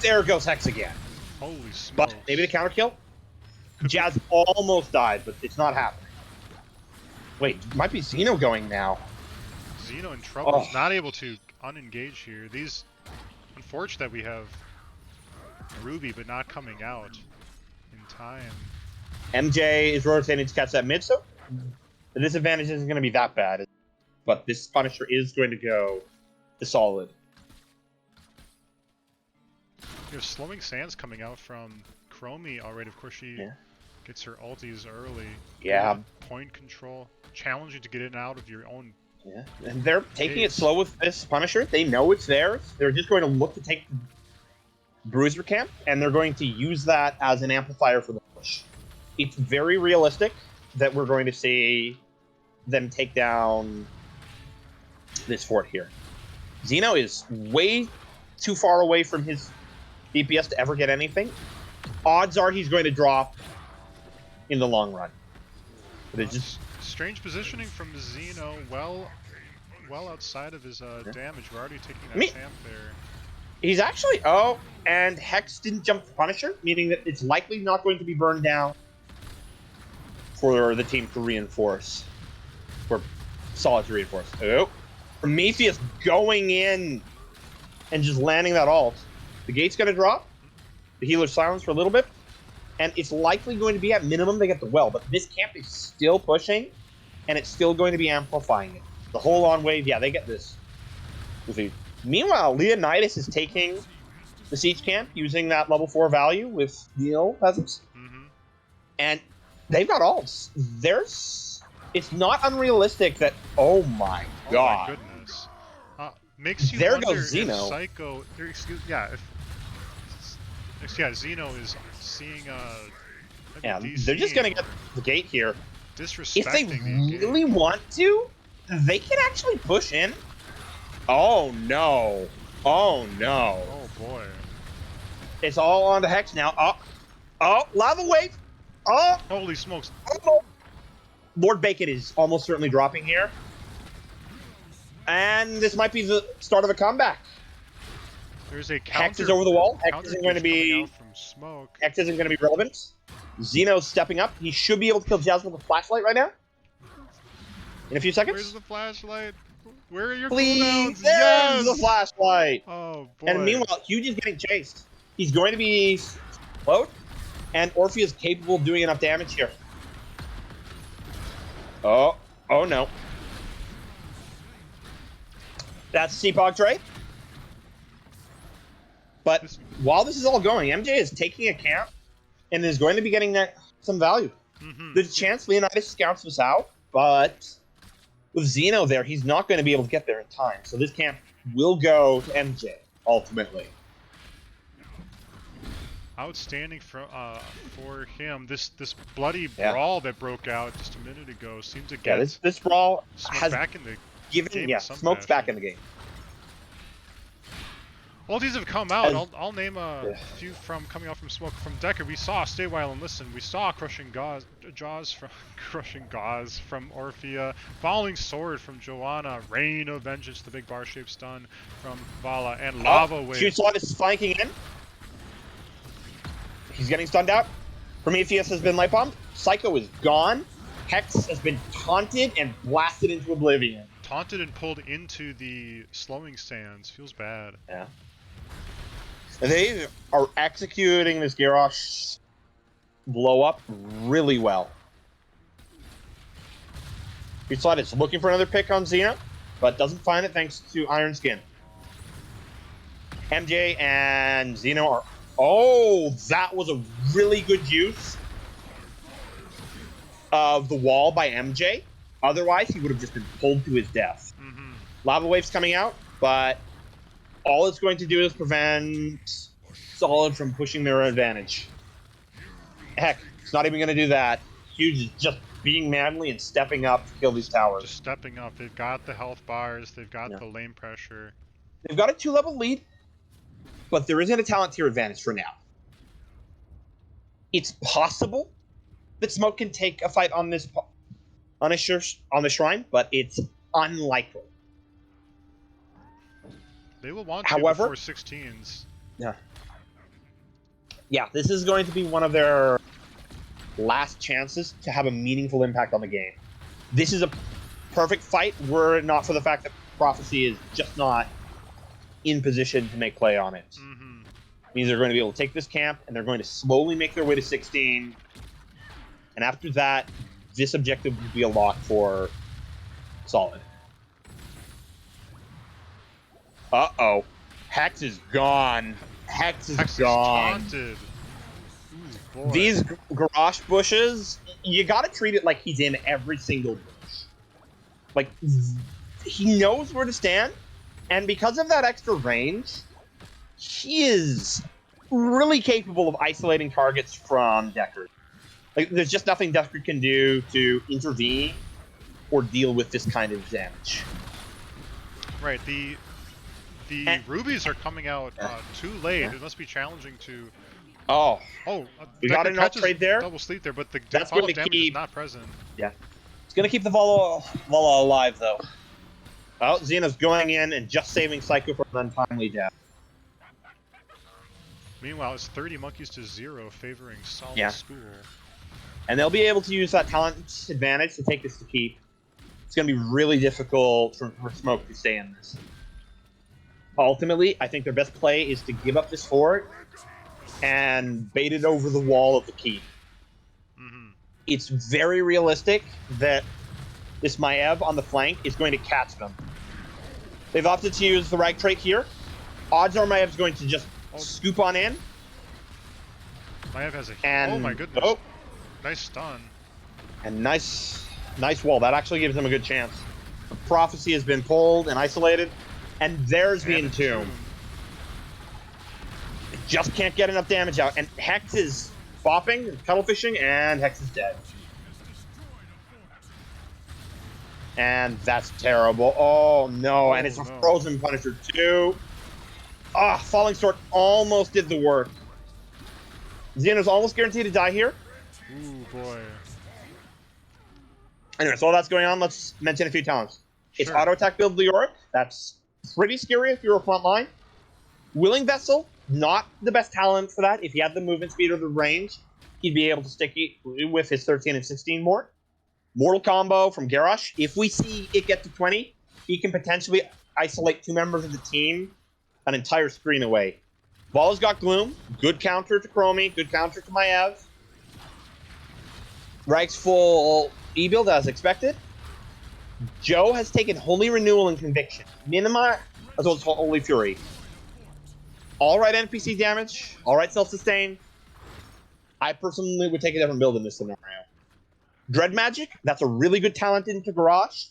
Speaker 2: there goes Hex again.
Speaker 1: Holy smokes.
Speaker 2: But maybe the counter kill? Jazz almost died, but it's not happening. Wait, might be Xeno going now.
Speaker 1: Xeno in trouble. He's not able to unengage here. These... Unfortunate that we have Ruby, but not coming out in time.
Speaker 2: MJ is rotating to catch that mid, so the disadvantage isn't going to be that bad. But this Punisher is going to go to solid.
Speaker 1: There's slowing sands coming out from Chromie already. Of course, she gets her ulties early.
Speaker 2: Yeah.
Speaker 1: Good point control. Challenging to get in and out of your own.
Speaker 2: Yeah. And they're taking it slow with this Punisher. They know it's theirs. They're just going to look to take the Bruiser camp, and they're going to use that as an amplifier for the push. It's very realistic that we're going to see them take down this fort here. Xeno is way too far away from his DPS to ever get anything. Odds are he's going to drop in the long run. But it's just
Speaker 1: strange positioning from Xeno. Well outside of his damage. We're already taking that camp there.
Speaker 2: He's actually and Hex didn't jump the Punisher, meaning that it's likely not going to be burned down for the team to reinforce. For Solid to reinforce. Oh, Prometheus going in and just landing that ult. The gate's gonna drop. The healer's silence for a little bit. And it's likely going to be at minimum they get the well, but this camp is still pushing, and it's still going to be amplifying it. The whole on wave, yeah, they get this. Meanwhile, Leonidas is taking the siege camp using that level 4 value with Neil peasants.
Speaker 1: Mm-hmm.
Speaker 2: And they've got ults. It's not unrealistic that, oh my god.
Speaker 1: Oh my goodness. Makes you
Speaker 2: There
Speaker 1: wonder
Speaker 2: goes
Speaker 1: if
Speaker 2: Xeno.
Speaker 1: Psycho, Xeno is seeing
Speaker 2: Yeah,
Speaker 1: DC
Speaker 2: they're just going to get the gate here.
Speaker 1: disrespecting
Speaker 2: If they
Speaker 1: the
Speaker 2: really
Speaker 1: game.
Speaker 2: want to, they can actually push in. Oh no. Oh no.
Speaker 1: Oh boy.
Speaker 2: It's all on to Hex now. Oh, lava wave. Oh,
Speaker 1: Holy smokes.
Speaker 2: oh. Lord Bacon is almost certainly dropping here. And this might be the start of a comeback.
Speaker 1: There's a
Speaker 2: Hex is over the wall. Hex
Speaker 1: counter
Speaker 2: isn't going to
Speaker 1: push coming
Speaker 2: be
Speaker 1: out from smoke.
Speaker 2: Hex isn't going to be relevant. Xeno's stepping up. He should be able to kill Jasmine with a flashlight right now. In a few seconds.
Speaker 1: Where's the flashlight? Where are your
Speaker 2: Please,
Speaker 1: cooldowns?
Speaker 2: there's
Speaker 1: Yes!
Speaker 2: the flashlight.
Speaker 1: Oh boy.
Speaker 2: And meanwhile, Huge is getting chased. He's going to be slowed, and Orpheus is capable of doing enough damage here. Oh no. That's Seapog trade. But while this is all going, MJ is taking a camp and is going to be getting some value.
Speaker 1: Mm-hmm.
Speaker 2: There's a chance Leonidas scouts this out, but with Xeno there, he's not going to be able to get there in time. So this camp will go to MJ, ultimately.
Speaker 1: Outstanding for him. This bloody brawl that broke out just a minute ago seemed to get
Speaker 2: this brawl
Speaker 1: Smoke
Speaker 2: has
Speaker 1: back in the
Speaker 2: given
Speaker 1: game
Speaker 2: Smoke's back in the game.
Speaker 1: Ultis have come out. I'll name a few from coming out from Smoke. From Decker, we saw Stay While and Listen. We saw Crushing Jaws from Orphea. Falling Sword from Joanna. Rain of Vengeance, the big bar-shaped stun from Vala. And Lava Wave.
Speaker 2: Shootslot is flanking in. He's getting stunned out. Prometheus has been light bombed. Psycho is gone. Hex has been taunted and blasted into oblivion.
Speaker 1: Taunted and pulled into the slowing stands. Feels bad.
Speaker 2: Yeah. They are executing this Garrosh blow up really well. Shootslot is looking for another pick on Xeno, but doesn't find it thanks to Iron Skin. MJ and Xeno are... Oh, that was a really good use of the wall by MJ. Otherwise, he would have just been pulled to his death.
Speaker 1: Mm-hmm.
Speaker 2: Lava Wave's coming out, but all it's going to do is prevent Solid from pushing their advantage. Heck, it's not even going to do that. Huge is just being manly and stepping up to kill these towers.
Speaker 1: Just stepping up. They've got the health bars. They've got the lane pressure.
Speaker 2: They've got a 2-level lead, but there isn't a talent tier advantage for now. It's possible that Smoke can take a fight on this shrine, but it's unlikely.
Speaker 1: They will want to
Speaker 2: However,
Speaker 1: before 16s.
Speaker 2: Yeah, this is going to be one of their last chances to have a meaningful impact on the game. This is a perfect fight were it not for the fact that Prophecy is just not in position to make play on it.
Speaker 1: Mm-hmm.
Speaker 2: Means they're going to be able to take this camp, and they're going to slowly make their way to 16. And after that, this objective will be a lock for Solid. Uh-oh. Hex is gone. Hex is gone.
Speaker 1: Is taunted. Ooh, boy.
Speaker 2: These garage bushes, you gotta treat it like he's in every single bush. Like, he knows where to stand, and because of that extra range, he is really capable of isolating targets from Deckard. Like, there's just nothing Deckard can do to intervene or deal with this kind of damage.
Speaker 1: Right, the rubies are coming out too late. It must be challenging to...
Speaker 2: We got an trade there.
Speaker 1: Double sleep there, but the
Speaker 2: That's
Speaker 1: fall
Speaker 2: going to
Speaker 1: damage
Speaker 2: keep...
Speaker 1: is not present.
Speaker 2: Yeah. It's going to keep the Vala alive, though. Oh, Xeno's going in and just saving Psycho from an untimely death.
Speaker 1: Meanwhile, it's 30 monkeys to 0, favoring Solid School.
Speaker 2: And they'll be able to use that talent advantage to take this to keep. It's going to be really difficult for Smoke to stay in this. Ultimately, I think their best play is to give up this fort and baited over the wall of the keep.
Speaker 1: Mm-hmm.
Speaker 2: It's very realistic that this Maiev on the flank is going to catch them. They've opted to use the rag trait here. Odds are Maev's going to just scoop on in.
Speaker 1: Maiev has a...
Speaker 2: And,
Speaker 1: oh my goodness.
Speaker 2: Oh,
Speaker 1: Nice stun.
Speaker 2: and nice wall. That actually gives them a good chance. The prophecy has been pulled and isolated. And there's the entomb. Just can't get enough damage out. And Hex is bopping, cuttlefish, and Hex is dead. And that's terrible. Oh no, and it's a frozen Punisher too. Ah, Falling Sword almost did the work. Xeno's almost guaranteed to die here.
Speaker 1: Ooh, boy.
Speaker 2: Anyway, so while that's going on, let's mention a few talents. It's
Speaker 1: Sure.
Speaker 2: auto attack build Leoric. That's pretty scary if you're a front line. Willing Vessel, not the best talent for that. If he had the movement speed or the range, he'd be able to stick with his 13 and 16 more. Mortal Combo from Garrosh. If we see it get to 20, he can potentially isolate 2 members of the team an entire screen away. Ball's got Gloom. Good counter to Chromie. Good counter to Maiev. Rag's full E-build as expected. Joe has taken Holy Renewal and Conviction. Minima as well as Holy Fury. Alright NPC damage. Alright self-sustain. I personally would take a different build in this scenario. Dread Magic, that's a really good talent into Garage.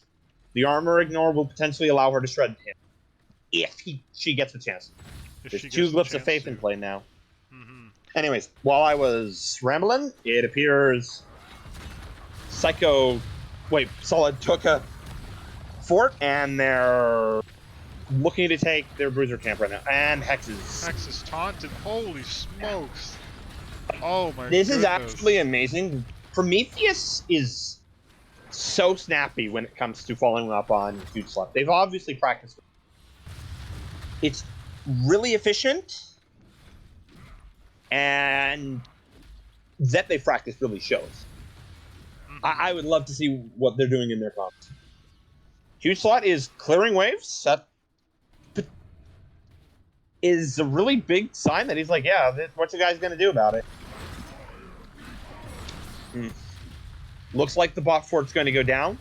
Speaker 2: The Armor Ignore will potentially allow her to shred him. If she gets a chance. There's 2 Glyphs of Faith in play now.
Speaker 1: Mm-hmm.
Speaker 2: Anyways, while I was rambling, it appears Solid took a fort, and they're looking to take their Bruiser camp right now. And Hex
Speaker 1: is taunted. Holy smokes. Oh my
Speaker 2: This
Speaker 1: goodness.
Speaker 2: is absolutely amazing. Prometheus is so snappy when it comes to following up on Huge Slut. They've obviously practiced it. It's really efficient, and that they've practiced really shows.
Speaker 1: Mm-hmm.
Speaker 2: I would love to see what they're doing in their comps. Huge Slot is clearing waves. That is a really big sign that he's like, yeah, what you guys gonna do about it? Looks like the bot fort's going to go down.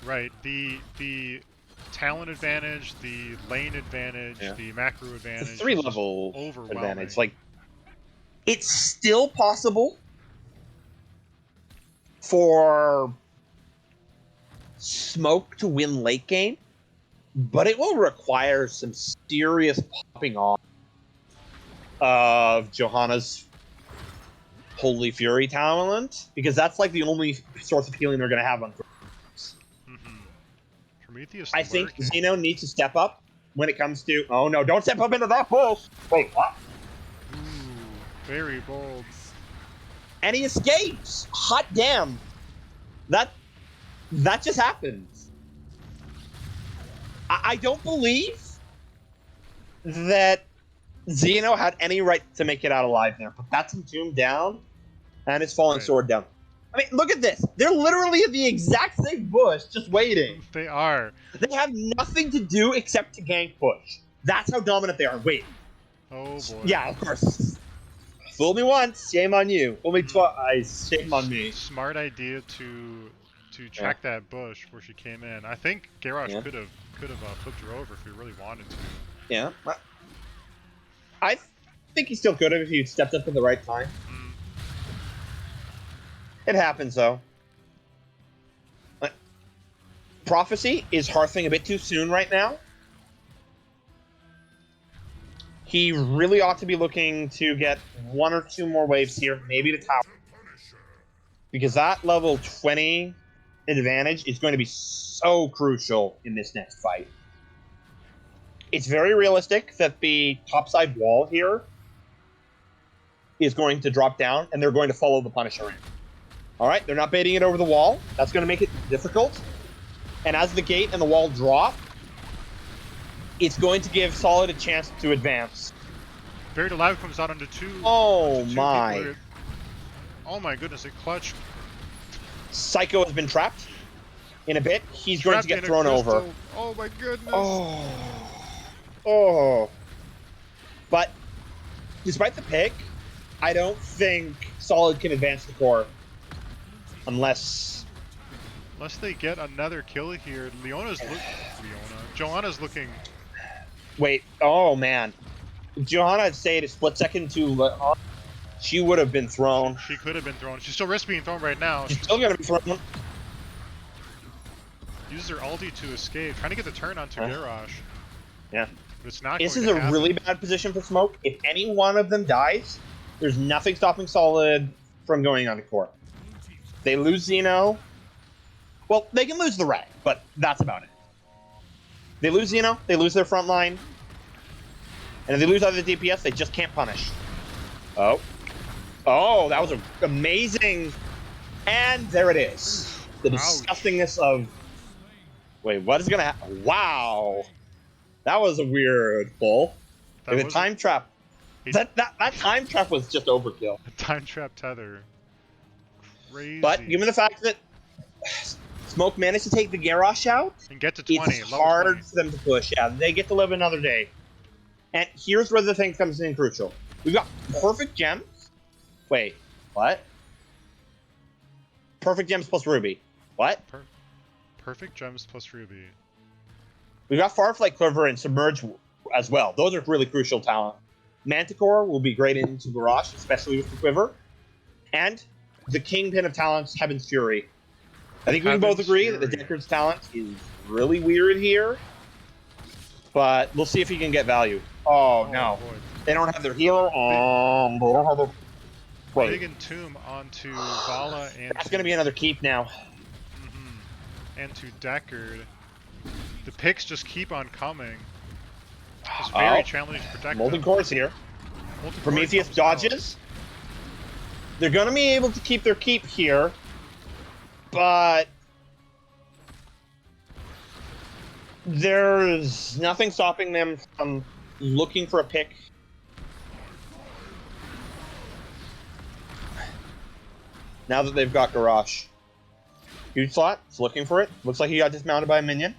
Speaker 1: Right. The talent advantage, the lane advantage, the macro advantage.
Speaker 2: The 3-level advantage. Like, it's still possible for Smoke to win late game, but it will require some serious popping off of Johanna's Holy Fury talent, because that's like the only source of healing they're going to have on
Speaker 1: Prometheus.
Speaker 2: I think Xeno needs to step up when it comes to... Oh no, don't step up into that bush! Wait, what?
Speaker 1: Ooh, very bold.
Speaker 2: And he escapes! Hot damn! That just happened. I don't believe that Xeno had any right to make it out alive there, but that's Entombed down, and his Falling Sword down. I mean, look at this. They're literally in the exact same bush, just waiting.
Speaker 1: They are.
Speaker 2: They have nothing to do except to gank push. That's how dominant they are. Wait.
Speaker 1: Oh, boy.
Speaker 2: Yeah, of course. Fool me once, shame on you. Fool me twice, shame on me.
Speaker 1: Smart idea to track that bush where she came in. I think Garrosh could have flipped her over if he really wanted to.
Speaker 2: Yeah. I think he still could have if he stepped up at the right time. It happens, though. Prophecy is hearthing a bit too soon right now. He really ought to be looking to get 1 or 2 more waves here, maybe the tower. Because that level 20 advantage is going to be so crucial in this next fight. It's very realistic that the topside wall here is going to drop down, and they're going to follow the Punisher in. Alright, they're not baiting it over the wall. That's going to make it difficult. And as the gate and the wall drop, it's going to give Solid a chance to advance.
Speaker 1: Buried Alive comes out onto 2.
Speaker 2: Oh my.
Speaker 1: Oh my goodness, it clutched.
Speaker 2: Psycho has been trapped. In a bit, he's going to get thrown over.
Speaker 1: Oh my goodness.
Speaker 2: Oh. But despite the pick, I don't think Solid can advance the core unless
Speaker 1: they get another kill here. Joanna's looking.
Speaker 2: Wait, oh man. Johanna had stayed a split second too. She would have been thrown.
Speaker 1: She could have been thrown. She's still risk being thrown right now.
Speaker 2: She's still gonna be thrown.
Speaker 1: Uses her ulti to escape, trying to get the turn onto Garrosh.
Speaker 2: Yeah.
Speaker 1: But it's not.
Speaker 2: This is a really bad position for Smoke. If any one of them dies, there's nothing stopping Solid from going on the court. They lose Xeno. Well, they can lose the Ray, but that's about it. They lose Xeno, they lose their front line. And if they lose other DPS, they just can't punish. Oh. Oh, that was amazing. And there it is. The disgustingness of... Wait, what is going to happen? Wow. That was a weird pull. The time trap. That time trap was just overkill.
Speaker 1: A time trap tether. Crazy.
Speaker 2: But given the fact that Smoke managed to take the Garrosh out,
Speaker 1: and get to 20.
Speaker 2: It's hard for them to push. Yeah, they get to live another day. And here's where the thing comes in crucial. We've got perfect gems. Wait, what? Perfect gems plus Ruby. What?
Speaker 1: Perfect gems plus Ruby.
Speaker 2: We've got Farflight Quiver and Submerge as well. Those are really crucial talent. Manticore will be great into Garrosh, especially with the Quiver. And the kingpin of talents, Heaven's Fury. I think we can both agree that the Deckard's talent is really weird here. But we'll see if he can get value. Oh no.
Speaker 1: Boy.
Speaker 2: They don't have their healer. They don't have their... Wait.
Speaker 1: Big Entomb onto Vala and...
Speaker 2: That's going to be another keep now.
Speaker 1: And to Deckard. The picks just keep on coming. It's very challenging to protect
Speaker 2: Molten Core's here. Prometheus dodges. They're going to be able to keep their keep here. But... there's nothing stopping them from looking for a pick. Now that they've got Garrosh. Huge slot, it's looking for it. Looks like he got dismounted by a minion.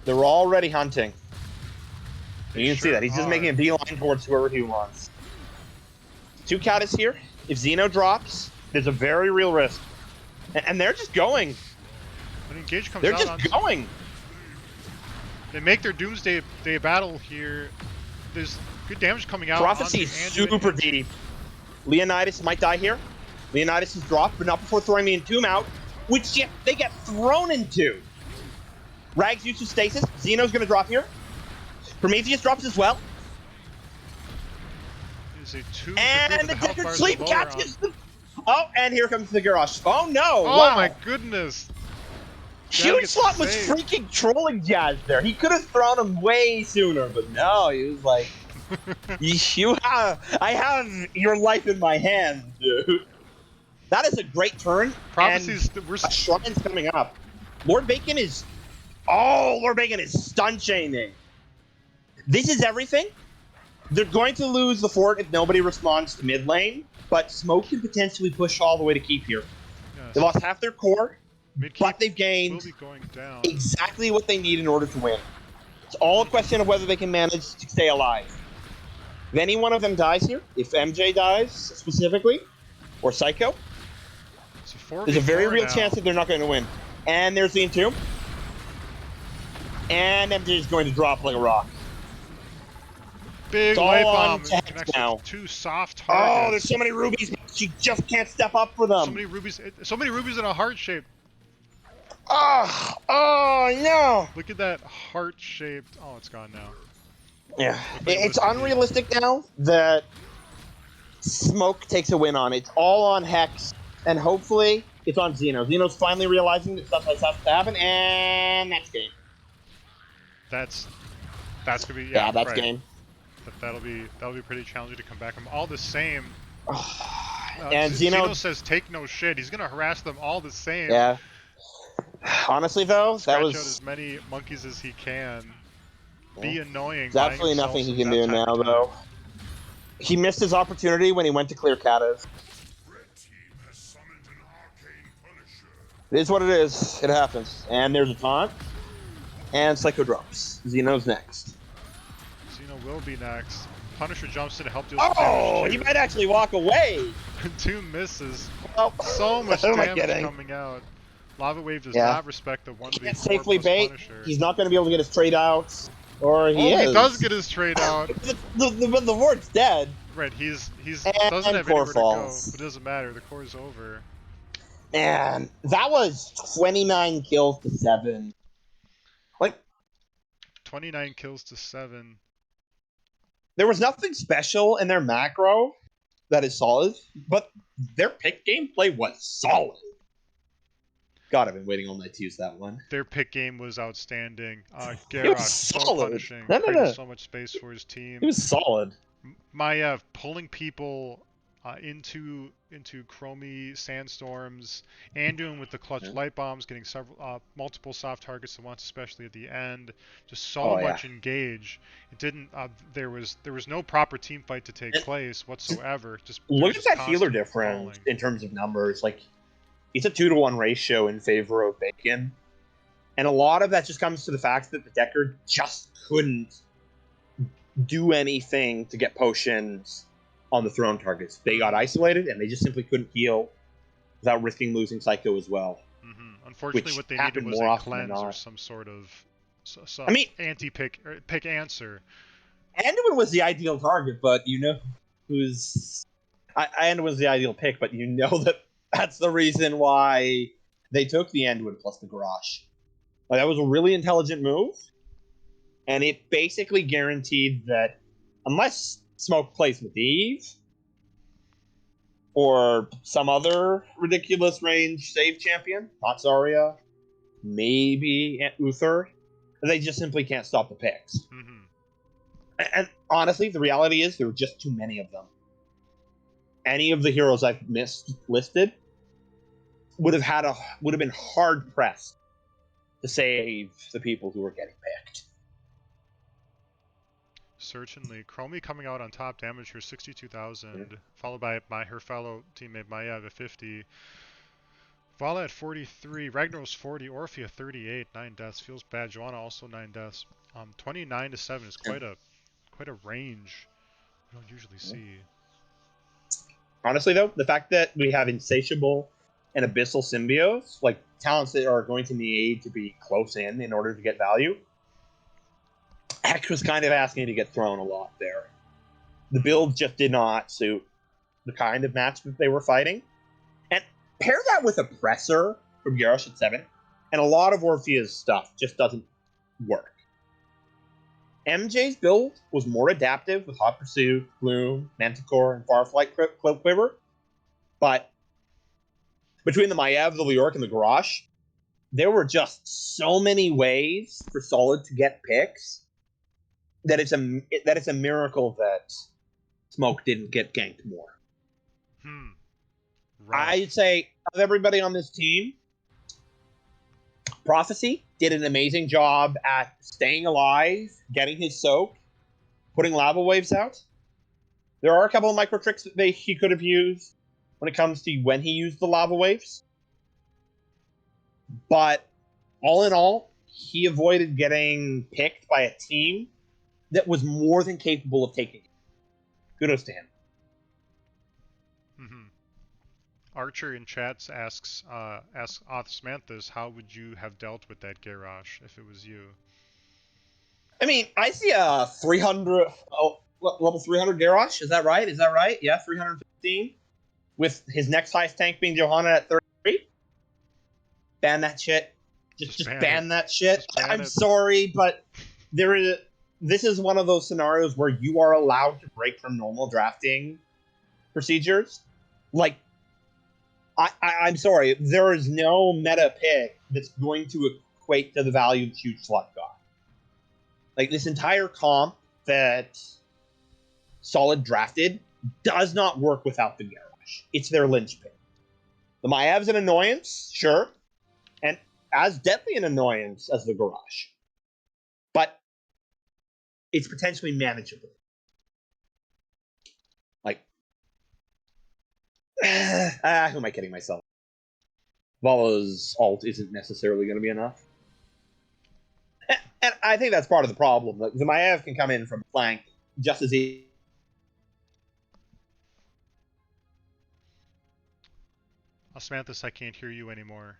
Speaker 2: They're already hunting. You can see that. He's just making a beeline towards whoever he wants. 2 Catus here. If Xeno drops, there's a very real risk. And they're just going.
Speaker 1: When Engage comes
Speaker 2: they're
Speaker 1: out
Speaker 2: just going.
Speaker 1: They make their Doomsday battle here. There's good damage coming out.
Speaker 2: Prophecy is super deep. Leonidas might die here. Leonidas is dropped, but not before throwing the Entomb out, which they get thrown into. Rags uses stasis. Xeno's going to drop here. Prometheus drops as well. And the Deckard Sleep catches them. Oh, and here comes the Garrosh. Oh no!
Speaker 1: Oh
Speaker 2: wow.
Speaker 1: my goodness!
Speaker 2: Huge Slot was freaking trolling Jazz there. He could have thrown him way sooner, but no, he was like, I have your life in my hands, dude. That is a great turn.
Speaker 1: Prophecies.
Speaker 2: A Shrine's coming up. Lord Bacon is... Oh, Lord Bacon is stun chaining. This is everything. They're going to lose the fort if nobody responds to mid lane, but Smoke can potentially push all the way to keep here. Yes. They lost half their core, but they've gained exactly what they need in order to win. It's all a question of whether they can manage to stay alive. If any one of them dies here, if MJ dies specifically, or Psycho, there's a very real chance that they're not going to win. And there's the Entomb. And MJ is going to drop like a rock.
Speaker 1: Big light bomb now. 2 soft targets.
Speaker 2: Oh, there's so many rubies. She just can't step up for them.
Speaker 1: So many rubies in a heart shape.
Speaker 2: Oh no!
Speaker 1: Look at that heart shaped. Oh, it's gone now.
Speaker 2: Yeah, it's unrealistic now that Smoke takes a win on it. It's all on Hex, and hopefully it's on Xeno. Xeno's finally realizing that stuff has to happen, and that's game.
Speaker 1: That's gonna be
Speaker 2: that's game.
Speaker 1: That'll be pretty challenging to come back. I'm all the same.
Speaker 2: And
Speaker 1: Xeno says take no shit. He's gonna harass them all the same.
Speaker 2: Yeah. Honestly though,
Speaker 1: Scratch out as many monkeys as he can. Be annoying.
Speaker 2: There's absolutely nothing he can do now though. He missed his opportunity when he went to clear Katas. It is what it is. It happens. And there's a taunt. And Psycho drops. Xeno's next.
Speaker 1: Xeno will be next. Punisher jumps in to help deal some damage
Speaker 2: Oh, he
Speaker 1: too.
Speaker 2: might actually walk away.
Speaker 1: 2 misses.
Speaker 2: Well,
Speaker 1: So much
Speaker 2: who am I
Speaker 1: damage
Speaker 2: kidding?
Speaker 1: coming out. Lava Wave does
Speaker 2: Yeah.
Speaker 1: not respect the
Speaker 2: Can't
Speaker 1: 1v4
Speaker 2: safely
Speaker 1: plus
Speaker 2: bait.
Speaker 1: Punisher.
Speaker 2: He's not going to be able to get his trade outs. Or he
Speaker 1: Oh, he does
Speaker 2: is.
Speaker 1: get his trade out.
Speaker 2: The ward's dead.
Speaker 1: Right, he's doesn't
Speaker 2: And
Speaker 1: have
Speaker 2: core
Speaker 1: anywhere to go, but
Speaker 2: falls.
Speaker 1: it doesn't matter. The core is over.
Speaker 2: Man, that was 29 kills to 7. Like,
Speaker 1: 29 kills to 7.
Speaker 2: there was nothing special in their macro that is solid, but their pick gameplay was solid. God, I've been waiting all night to use that one.
Speaker 1: Their pick game was outstanding.
Speaker 2: It was
Speaker 1: Garrosh, so
Speaker 2: solid.
Speaker 1: punishing,
Speaker 2: No, no,
Speaker 1: created
Speaker 2: no.
Speaker 1: so much space for his
Speaker 2: It
Speaker 1: team.
Speaker 2: was solid.
Speaker 1: Maiev pulling people into Chromie sandstorms, Anduin with the clutch
Speaker 2: Yeah.
Speaker 1: light bombs, getting multiple soft targets at once, especially at the end. Just so
Speaker 2: Oh yeah.
Speaker 1: much engage. It didn't. There was no proper team fight to take
Speaker 2: And
Speaker 1: place whatsoever. Just there
Speaker 2: look
Speaker 1: was
Speaker 2: at
Speaker 1: just
Speaker 2: that healer
Speaker 1: constant
Speaker 2: difference
Speaker 1: falling.
Speaker 2: in terms of numbers. Like, it's a 2-to-1 ratio in favor of Bacon. And a lot of that just comes to the fact that the Decker just couldn't do anything to get potions on the throne targets. They got isolated, and they just simply couldn't heal without risking losing Psycho as well.
Speaker 1: Unfortunately,
Speaker 2: Which
Speaker 1: what they needed
Speaker 2: happened
Speaker 1: was
Speaker 2: more
Speaker 1: a
Speaker 2: often than
Speaker 1: cleanse or
Speaker 2: not.
Speaker 1: some sort of
Speaker 2: I mean,
Speaker 1: anti-pick or pick answer.
Speaker 2: Anduin was the ideal target, but you know who's... Anduin was the ideal pick, but you know that's the reason why they took the Anduin plus the Garrosh. Like, that was a really intelligent move, and it basically guaranteed that unless Smoke plays Medivh or some other ridiculous range save champion, not Zarya, maybe Uther, they just simply can't stop the picks. And honestly, the reality is there were just too many of them. Any of the heroes I've listed would have been hard pressed to save the people who were getting picked.
Speaker 1: Certainly. Chromie coming out on top, damage here 62,000, followed by her fellow teammate Maiev at 50. Vala at 43, Ragnar's 40, Orphea 38, 9 deaths. Feels bad. Joanna also 9 deaths. 29 to 7 is quite a range we don't usually see.
Speaker 2: Honestly, though, the fact that we have Insatiable and Abyssal Symbios, like talents that are going to need to be close in order to get value, X was kind of asking to get thrown a lot there. The build just did not suit the kind of match that they were fighting. And pair that with Oppressor from Garrosh at 7, and a lot of Orphea's stuff just doesn't work. MJ's build was more adaptive with Hot Pursuit, Bloom, Manticore, and Farflight Quiver, but between the Maiev, the Leoric, and the Garrosh, there were just so many ways for Solid to get picks that it's a miracle that Smoke didn't get ganked more.
Speaker 1: Rough.
Speaker 2: I'd say of everybody on this team, Prophecy did an amazing job at staying alive, getting his soak, putting lava waves out. There are a couple of micro tricks that he could have used when it comes to when he used the lava waves. But all in all, he avoided getting picked by a team that was more than capable of taking it. Kudos to him.
Speaker 1: Archer in chats asks Othsmanthus, how would you have dealt with that Garrosh if it was you?
Speaker 2: I mean, I see a 300 level 300 Garrosh. Is that right? Yeah, 315 with his next highest tank being Johanna at 33. Ban that shit. Just ban that shit. I'm sorry, but this is one of those scenarios where you are allowed to break from normal drafting procedures. Like, I'm sorry, there is no meta pick that's going to equate to the value that Huge Slut got. Like, this entire comp that Solid drafted does not work without the Garrosh. It's their linchpin. The Maev's an annoyance, sure, and as deadly an annoyance as the Garrosh. But it's potentially manageable. Like, who am I kidding myself? Vala's ult isn't necessarily going to be enough. And I think that's part of the problem. Like, the Maiev can come in from flank just as easy.
Speaker 1: Osmanthus, I can't hear you anymore.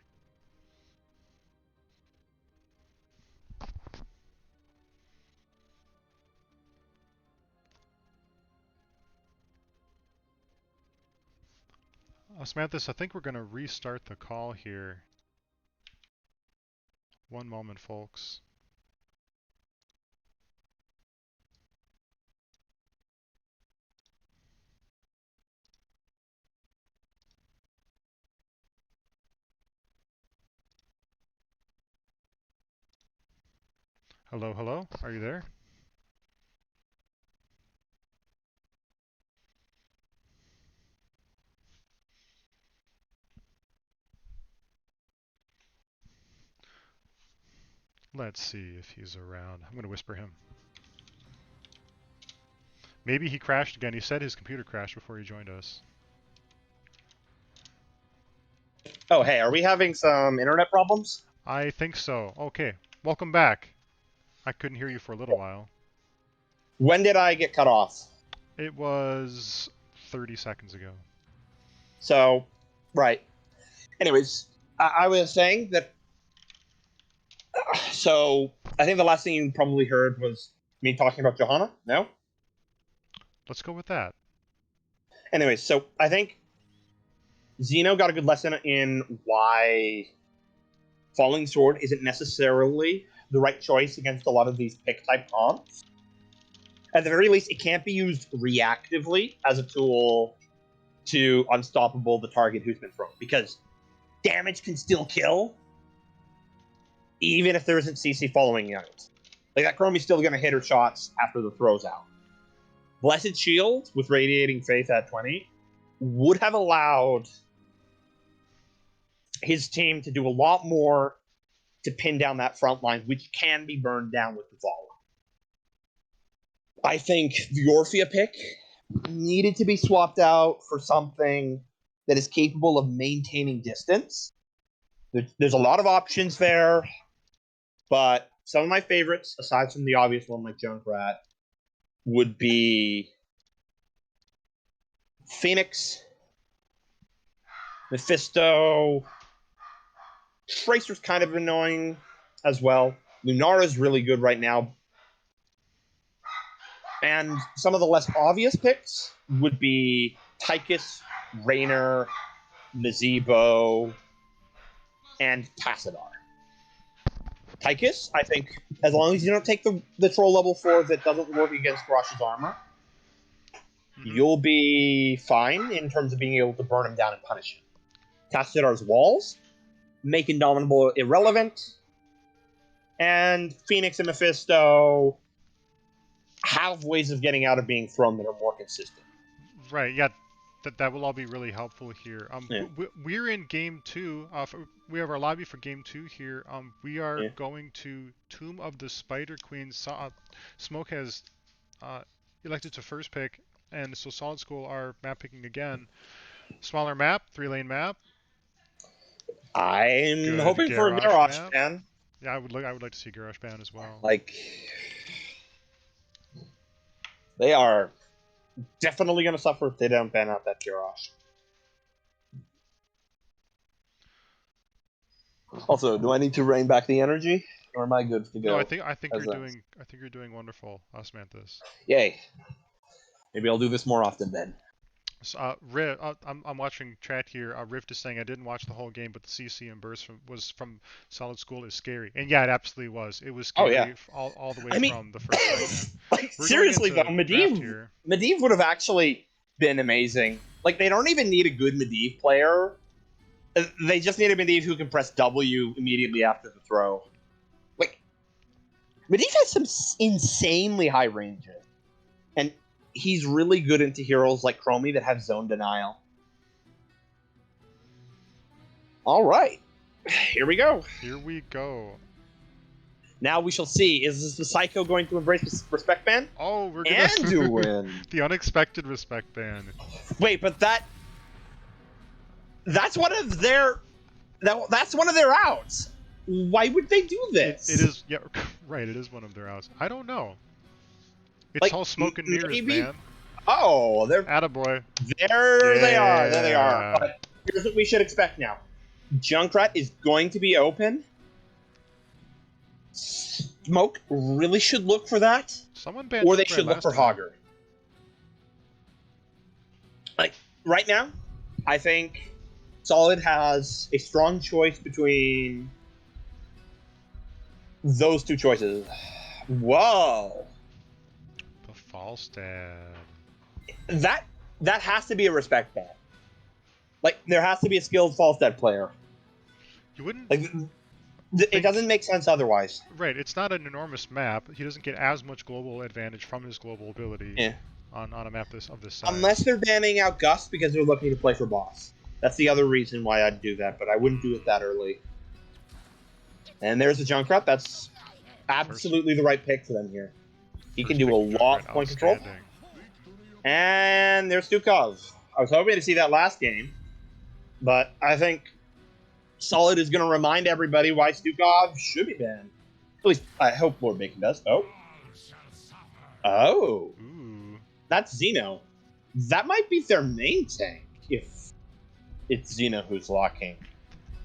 Speaker 1: Osmanthus, I think we're going to restart the call here. One moment, folks. Hello, hello? Are you there? Let's see if he's around. I'm going to whisper him. Maybe he crashed again. He said his computer crashed before he joined us.
Speaker 2: Oh, hey, are we having some internet problems?
Speaker 1: I think so. Okay, welcome back. I couldn't hear you for a little while.
Speaker 2: When did I get cut off?
Speaker 1: It was 30 seconds ago.
Speaker 2: So, right. Anyways, I was saying that. So, I think the last thing you probably heard was me talking about Johanna. No?
Speaker 1: Let's go with that.
Speaker 2: Anyways, so I think Xeno got a good lesson in why Falling Sword isn't necessarily the right choice against a lot of these pick type comps. At the very least, it can't be used reactively as a tool to unstoppable the target who's been thrown, because damage can still kill even if there isn't CC following out. Like, that Chromie's still going to hit her shots after the throw's out. Blessed Shield with Radiating Faith at 20 would have allowed his team to do a lot more to pin down that front line, which can be burned down with the Vala. I think the Orphea pick needed to be swapped out for something that is capable of maintaining distance. There's a lot of options there, but some of my favorites, aside from the obvious one like Junkrat, would be Phoenix, Mephisto. Tracer's kind of annoying as well. Lunara's really good right now. And some of the less obvious picks would be Tychus, Raynor, Nazebo, and Tassadar. Tychus, I think, as long as you don't take the troll level 4 that doesn't work against Grosh's armor, you'll be fine in terms of being able to burn him down and punish him. Tassadar's walls make Indomitable irrelevant, and Phoenix and Mephisto have ways of getting out of being thrown that are more consistent.
Speaker 1: Right, yeah, that will all be really helpful here.
Speaker 2: Yeah.
Speaker 1: We're in game 2. We have our lobby for game 2 here. We are going to Tomb of the Spider Queen. Smoke has elected to first pick, and so Solid School are map picking again. Smaller map, 3-lane map.
Speaker 2: I'm
Speaker 1: Good
Speaker 2: hoping for a Garrosh ban.
Speaker 1: Yeah, I would like to see Garrosh ban as well.
Speaker 2: Like, they are definitely going to suffer if they don't ban out that Garrosh. Also, do I need to rein back the energy, or am I good to go?
Speaker 1: No, I think you're doing wonderful, Osmanthus.
Speaker 2: Yay! Maybe I'll do this more often then.
Speaker 1: So, I'm watching chat here. Rift is saying I didn't watch the whole game, but the CC and burst from Solid School is scary, and yeah, it absolutely was. It was scary all the way from the first second.
Speaker 2: Like, seriously though, Medivh would have actually been amazing. Like, they don't even need a good Medivh player. They just need a Medivh who can press W immediately after the throw. Like, Medivh has some insanely high ranges, and he's really good into heroes like Chromie that have zone denial. All right, here we go.
Speaker 1: Here we go.
Speaker 2: Now we shall see. Is this the Psycho going to embrace respect ban?
Speaker 1: Oh, we're gonna
Speaker 2: do win.
Speaker 1: The unexpected respect ban.
Speaker 2: Wait, but that's one of their outs. Why would they do this?
Speaker 1: It is, yeah, right. It is one of their outs. I don't know. It's
Speaker 2: Like,
Speaker 1: all smoke and mirrors,
Speaker 2: maybe.
Speaker 1: man.
Speaker 2: Oh,
Speaker 1: Attaboy.
Speaker 2: there they are. There they are.
Speaker 1: Yeah.
Speaker 2: But here's what we should expect now. Junkrat is going to be open. Smoke really should look for that,
Speaker 1: Someone banned
Speaker 2: or they
Speaker 1: Junkrat
Speaker 2: should look
Speaker 1: last
Speaker 2: for
Speaker 1: time.
Speaker 2: Hogger. Like, right now, I think Solid has a strong choice between those two choices. Whoa.
Speaker 1: The false dad.
Speaker 2: That has to be a respect ban. Like, there has to be a skilled Falstad player.
Speaker 1: You wouldn't
Speaker 2: Like, it doesn't make sense otherwise.
Speaker 1: Right, it's not an enormous map. He doesn't get as much global advantage from his global ability on a map of this size.
Speaker 2: Unless they're banning out Gust because they're looking to play for boss. That's the other reason why I'd do that, but I wouldn't do it that early. And there's the Junkrat. That's absolutely the right pick for them here. He can do a lot of point control. And there's Stukov. I was hoping to see that last game, but I think Solid is going to remind everybody why Stukov should be banned. At least I hope Lord Bacon does. Oh.
Speaker 1: Ooh.
Speaker 2: That's Xeno. That might be their main tank if it's Xeno who's locking.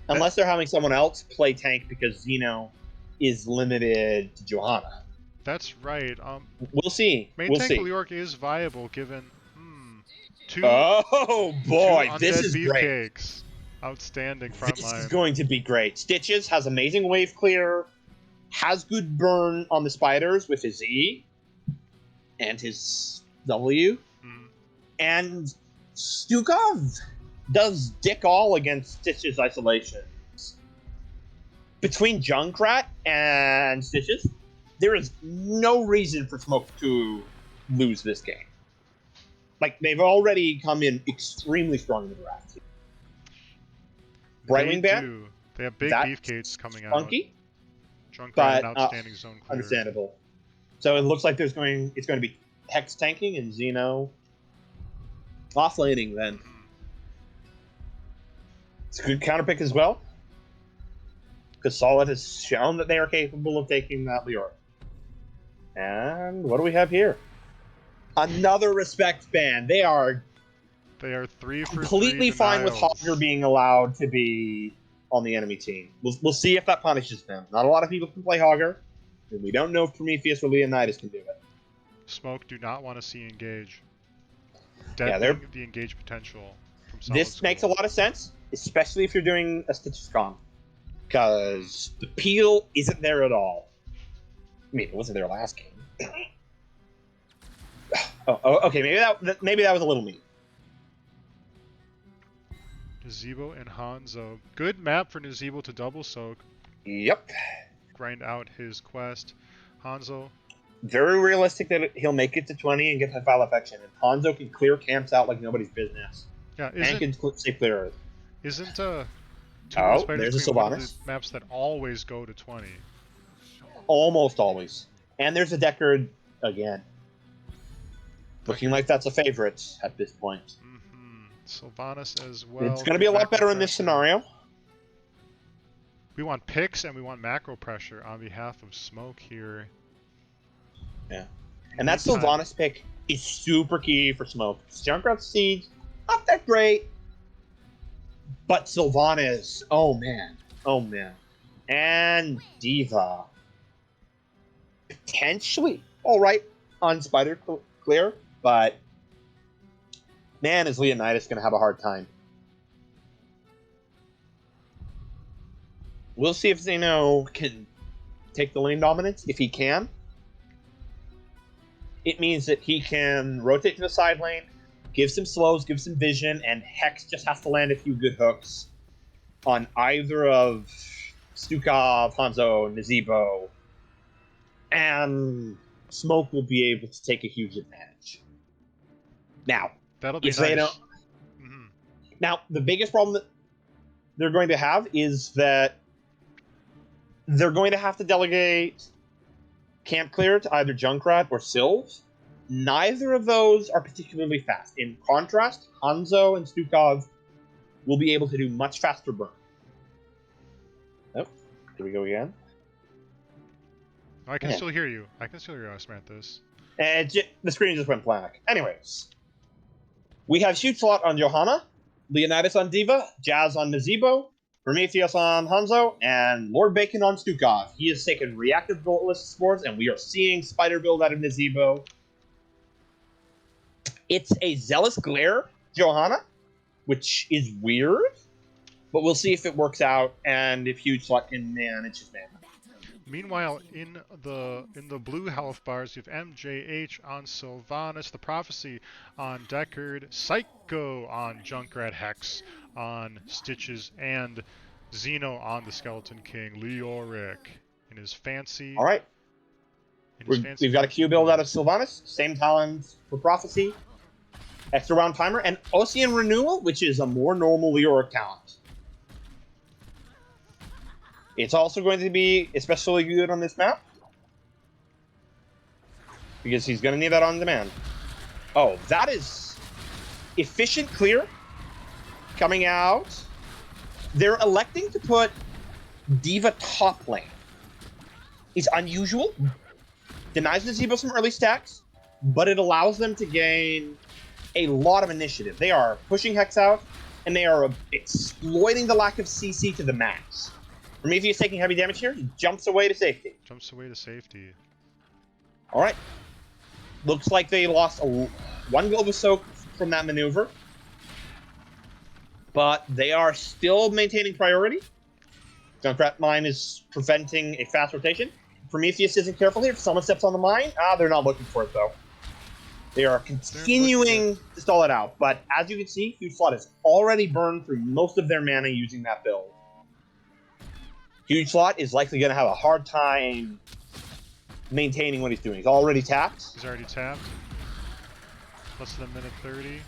Speaker 2: Unless they're having someone else play tank because Xeno is limited to Johanna.
Speaker 1: That's right.
Speaker 2: We'll see.
Speaker 1: Main
Speaker 2: We'll
Speaker 1: tank
Speaker 2: see.
Speaker 1: Leoric is viable given two
Speaker 2: Oh boy,
Speaker 1: two
Speaker 2: this
Speaker 1: undead
Speaker 2: is great.
Speaker 1: beefcakes. Outstanding front line.
Speaker 2: This is going to be great. Stitches has amazing wave clear, has good burn on the spiders with his E and his W, and Stukov does dick all against Stitches isolations. Between Junkrat and Stitches, there is no reason for Smoke to lose this game. Like, they've already come in extremely strong in the draft. Brightwing ban?
Speaker 1: They have big beefcakes coming out.
Speaker 2: Funky,
Speaker 1: Junkrat
Speaker 2: but
Speaker 1: and outstanding zone clear.
Speaker 2: understandable. So it looks like it's going to be Hex tanking and Xeno offlaning then. It's a good counter pick as well, because Solid has shown that they are capable of taking that Leoric. And what do we have here? Another respect ban. They are
Speaker 1: 3 for
Speaker 2: completely
Speaker 1: 3
Speaker 2: fine with
Speaker 1: denials.
Speaker 2: Hogger being allowed to be on the enemy team. We'll see if that punishes them. Not a lot of people can play Hogger, and we don't know if Prometheus or Leonidas can do it.
Speaker 1: Smoke do not want to see engage.
Speaker 2: Yeah,
Speaker 1: Deadening the engage potential from Solid
Speaker 2: This makes a
Speaker 1: Skull.
Speaker 2: lot of sense, especially if you're doing a Stitches Con, because the peel isn't there at all. I mean, it wasn't there last game. Okay, maybe that was a little mean.
Speaker 1: Nazebo and Hanzo. Good map for Nazebo to double soak.
Speaker 2: Yep.
Speaker 1: Grind out his quest. Hanzo.
Speaker 2: Very realistic that he'll make it to 20 and get that Foul Affection. And Hanzo can clear camps out like nobody's business.
Speaker 1: Yeah,
Speaker 2: And can stay clear Earth.
Speaker 1: Isn't
Speaker 2: there's a
Speaker 1: one of
Speaker 2: Sylvanas.
Speaker 1: the maps that always go to 20?
Speaker 2: Almost always. And there's a Deckard again. Looking like that's a favorite at this point.
Speaker 1: Sylvanas as well.
Speaker 2: It's going to be a lot better in this scenario.
Speaker 1: We want picks and we want macro pressure on behalf of Smoke here.
Speaker 2: Yeah. And that Sylvanas pick is super key for Smoke. Junkrat Siege, not that great. But Sylvanas, oh man. Oh man. And Diva. Potentially alright on Spider Clear, but man, is Leonidas going to have a hard time. We'll see if Xeno can take the lane dominance. If he can, it means that he can rotate to the side lane, give some slows, give some vision, and Hex just has to land a few good hooks on either of Stukov, Hanzo, Nazebo, and Smoke will be able to take a huge advantage. Now,
Speaker 1: that'll be
Speaker 2: if
Speaker 1: nice.
Speaker 2: They don't... Now, the biggest problem that they're going to have is that they're going to have to delegate camp clear to either Junkrat or Sylv. Neither of those are particularly fast. In contrast, Hanzo and Stukov will be able to do much faster burn. Oh, here we go again.
Speaker 1: I can still hear you. I can still hear us, Manthus.
Speaker 2: And the screen just went blank. Anyways, we have Shoot Slot on Johanna, Leonidas on Diva, Jazz on Nazebo, Prometheus on Hanzo, and Lord Bacon on Stukov. He has taken reactive bulletless sports, and we are seeing Spider build out of Nazebo. It's a Zealous Glare Johanna, which is weird, but we'll see if it works out and if Huge Slot can manage his mana.
Speaker 1: Meanwhile, in the blue health bars, you have MJH on Sylvanas, the Prophecy on Deckard, Psycho on Junkrat Hex on Stitches, and Xeno on the Skeleton King, Leoric, in his fancy.
Speaker 2: All right. We've got a Q build out of Sylvanas, same talent for Prophecy, extra round timer, and Ocean Renewal, which is a more normal Leoric talent. It's also going to be especially good on this map because he's going to need that on demand. Oh, that is efficient clear coming out. They're electing to put Diva top lane. It's unusual. Denies Nazebo some early stacks, but it allows them to gain a lot of initiative. They are pushing Hex out, and they are exploiting the lack of CC to the max. Prometheus taking heavy damage here. He jumps away to safety. All right. Looks like they lost one Global Soak from that maneuver. But they are still maintaining priority. Junkrat Mine is preventing a fast rotation. Prometheus isn't careful here. If someone steps on the mine, they're not looking for it, though. They are continuing to stall it out. But as you can see, Huge Slot has already burned through most of their mana using that build. Huge Slot is likely going to have a hard time maintaining what he's doing. He's already tapped.
Speaker 1: Less than a minute 30.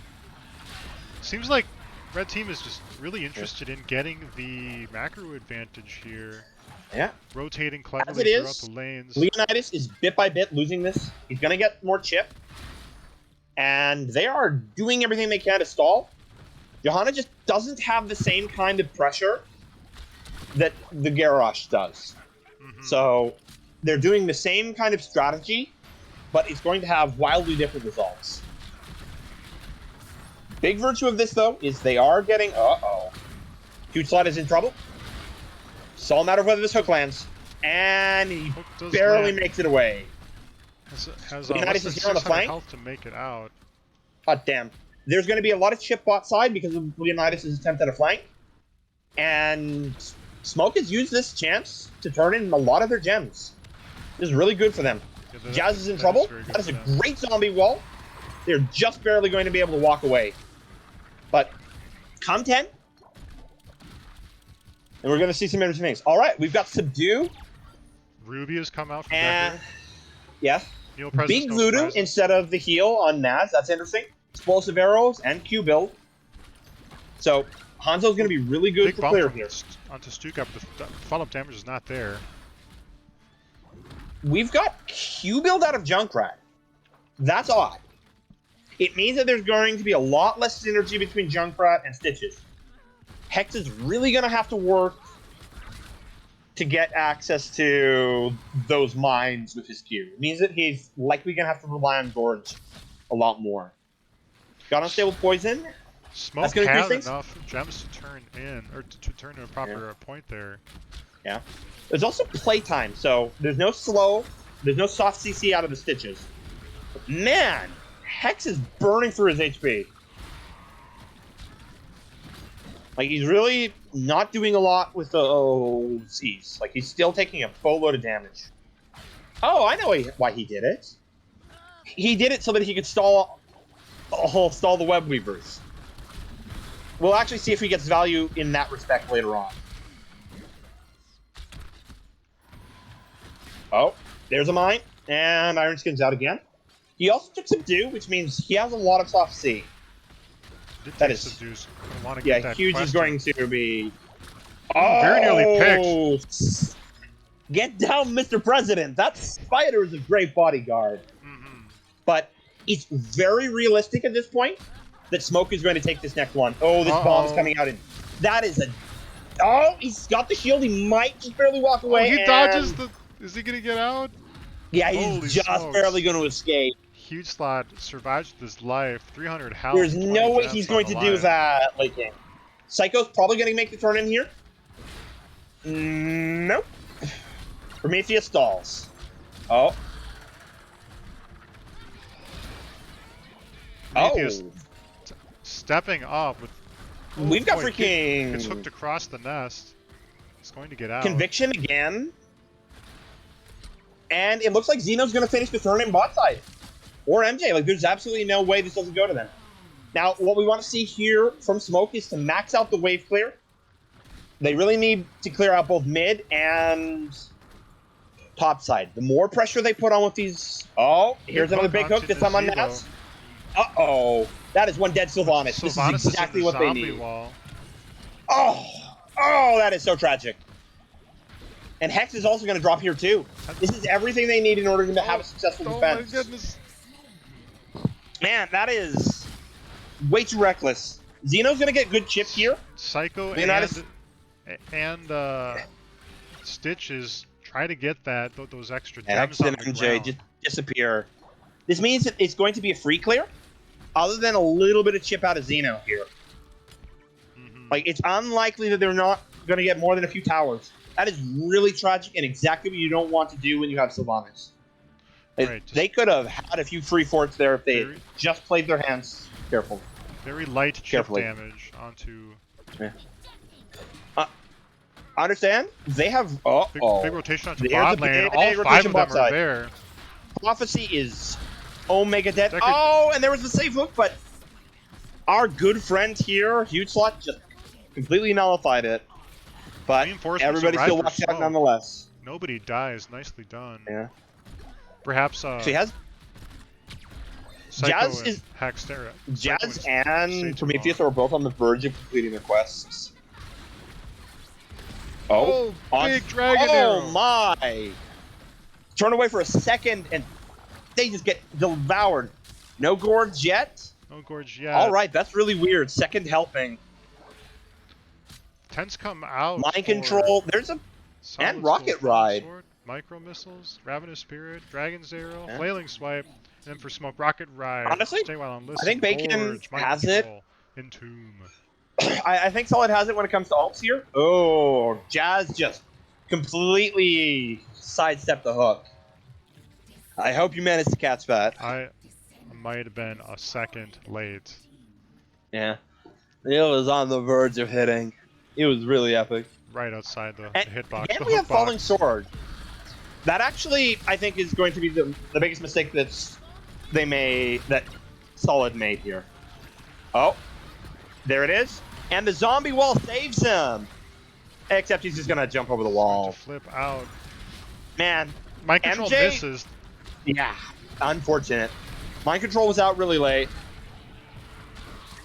Speaker 1: Seems like Red Team is just really interested in getting the macro advantage here.
Speaker 2: Yeah.
Speaker 1: Rotating cleverly throughout the lanes.
Speaker 2: Leonidas is bit by bit losing this. He's going to get more chip. And they are doing everything they can to stall. Johanna just doesn't have the same kind of pressure that the Garrosh does. Mm-hmm. So they're doing the same kind of strategy, but it's going to have wildly different results. Big virtue of this, though, is they are getting... Huge Slot is in trouble. It's all a matter of whether this hook lands. And he barely makes it away.
Speaker 1: Leonidas is here on the flank. Health to make it out.
Speaker 2: Oh, damn. There's going to be a lot of chip bot side because of Leonidas' attempt at a flank. And Smoke has used this chance to turn in a lot of their gems. This is really good for them. Yeah, Jazz is in trouble. That is a great zombie wall. They're just barely going to be able to walk away. But come 10. And we're going to see some interesting things. All right, we've got Subdue.
Speaker 1: Ruby has come out from Decker.
Speaker 2: Yeah. Big Voodoo instead of the heal on Naz. That's interesting. Explosive arrows and Q build. So Hanzo's going to be really good for clear here.
Speaker 1: Onto Stuka, but the follow-up damage is not there.
Speaker 2: We've got Q build out of Junkrat. That's odd. It means that there's going to be a lot less synergy between Junkrat and Stitches. Hex is really going to have to work to get access to those mines with his Q. It means that he's likely going to have to rely on Gorge a lot more. Got unstable poison.
Speaker 1: Smoke has enough gems to turn in, or to turn to a proper point there.
Speaker 2: Yeah. There's also playtime, so there's no slow, there's no soft CC out of the Stitches. But man, Hex is burning through his HP. Like, he's really not doing a lot with the OCs. Like, he's still taking a boatload of damage. Oh, I know why he did it. He did it so that he could stall the web weavers. We'll actually see if he gets value in that respect later on. Oh, there's a mine, and Iron Skin's out again. He also took Subdue, which means he has a lot of soft C. That is... Yeah, Huge is going to be...
Speaker 1: Oh, very nearly picked.
Speaker 2: Get down, Mr. President. That spider is a great bodyguard. Mm-hmm. But it's very realistic at this point that Smoke is going to take this next one. Oh, this bomb's coming out. That is a... Oh, he's got the shield. He might just barely walk away.
Speaker 1: He dodges the... Is he going to get out?
Speaker 2: Yeah,
Speaker 1: Holy
Speaker 2: he's just barely
Speaker 1: smokes.
Speaker 2: going to escape.
Speaker 1: Huge slot survives with his life. 300
Speaker 2: There's
Speaker 1: health, 20
Speaker 2: no way he's
Speaker 1: gems on
Speaker 2: going
Speaker 1: the
Speaker 2: to do
Speaker 1: line.
Speaker 2: that late game. Psycho's probably going to make the turn in here. Nope. Prometheus stalls. Oh.
Speaker 1: Prometheus
Speaker 2: Oh.
Speaker 1: stepping up with. Oh
Speaker 2: We've got
Speaker 1: boy, gets
Speaker 2: freaking
Speaker 1: hooked across the nest. He's going to get out.
Speaker 2: conviction again. And it looks like Xeno's going to finish the turn in bot side. Or MJ. Like, there's absolutely no way this doesn't go to them. Now, what we want to see here from Smoke is to max out the wave clear. They really need to clear out both mid and top side. The more pressure they put on with these... Oh, here's another big hook, this time on Naz. Uh-oh. That is one dead Sylvanas. This is exactly what they need.
Speaker 1: Wall.
Speaker 2: Oh, that is so tragic. And Hex is also going to drop here, too. This is everything they need in order to have a successful defense.
Speaker 1: Oh, my goodness.
Speaker 2: Man, that is way too reckless. Xeno's going to get good chip here.
Speaker 1: Psycho and Stitch is try to get those extra gems
Speaker 2: Hex
Speaker 1: on
Speaker 2: and
Speaker 1: the
Speaker 2: MJ
Speaker 1: ground.
Speaker 2: just disappear. This means that it's going to be a free clear, other than a little bit of chip out of Xeno here. Like, it's unlikely that they're not going to get more than a few towers. That is really tragic and exactly what you don't want to do when you have Sylvanas.
Speaker 1: Right,
Speaker 2: they could have had a few free forts there if they just played their hands careful.
Speaker 1: Very light chip damage onto...
Speaker 2: Yeah. Understand? They have...
Speaker 1: Big rotation onto bot lane. All 5 of them are there.
Speaker 2: Prophecy is Omega dead. Oh, and there was the safe hook, but our good friend here, Huge Slot, just completely nullified it. But everybody still walks out nonetheless.
Speaker 1: Nobody dies. Nicely done.
Speaker 2: Yeah.
Speaker 1: Perhaps
Speaker 2: she has
Speaker 1: Jazz is Hextera.
Speaker 2: Jazz and Prometheus are both on the verge of completing their quests.
Speaker 1: Oh, big dragon arrow.
Speaker 2: Oh my! Turn away for a second and they just get devoured. No gorge yet?
Speaker 1: No gorge yet.
Speaker 2: Alright, that's really weird. Second helping.
Speaker 1: Tens come out.
Speaker 2: Mind control. There's a and rocket ride.
Speaker 1: Micro missiles, Ravenous Spirit, Dragon's Arrow, Flailing Swipe, and then for Smoke, Rocket Ride.
Speaker 2: Honestly,
Speaker 1: stay while on list.
Speaker 2: I think Bacon has it.
Speaker 1: Entomb.
Speaker 2: I think Solid has it when it comes to ults here. Oh, Jazz just completely sidestepped the hook. I hope you managed to catch that.
Speaker 1: I might have been a second late.
Speaker 2: Yeah. It was on the verge of hitting. It was really epic.
Speaker 1: Right outside the hitbox.
Speaker 2: And we have Falling Sword. That actually, I think, is going to be the biggest mistake that Solid made here. Oh, there it is. And the zombie wall saves him. Except he's just going to jump over the wall.
Speaker 1: Flip out.
Speaker 2: Man.
Speaker 1: Mind control misses.
Speaker 2: Yeah, unfortunate. Mind control was out really late.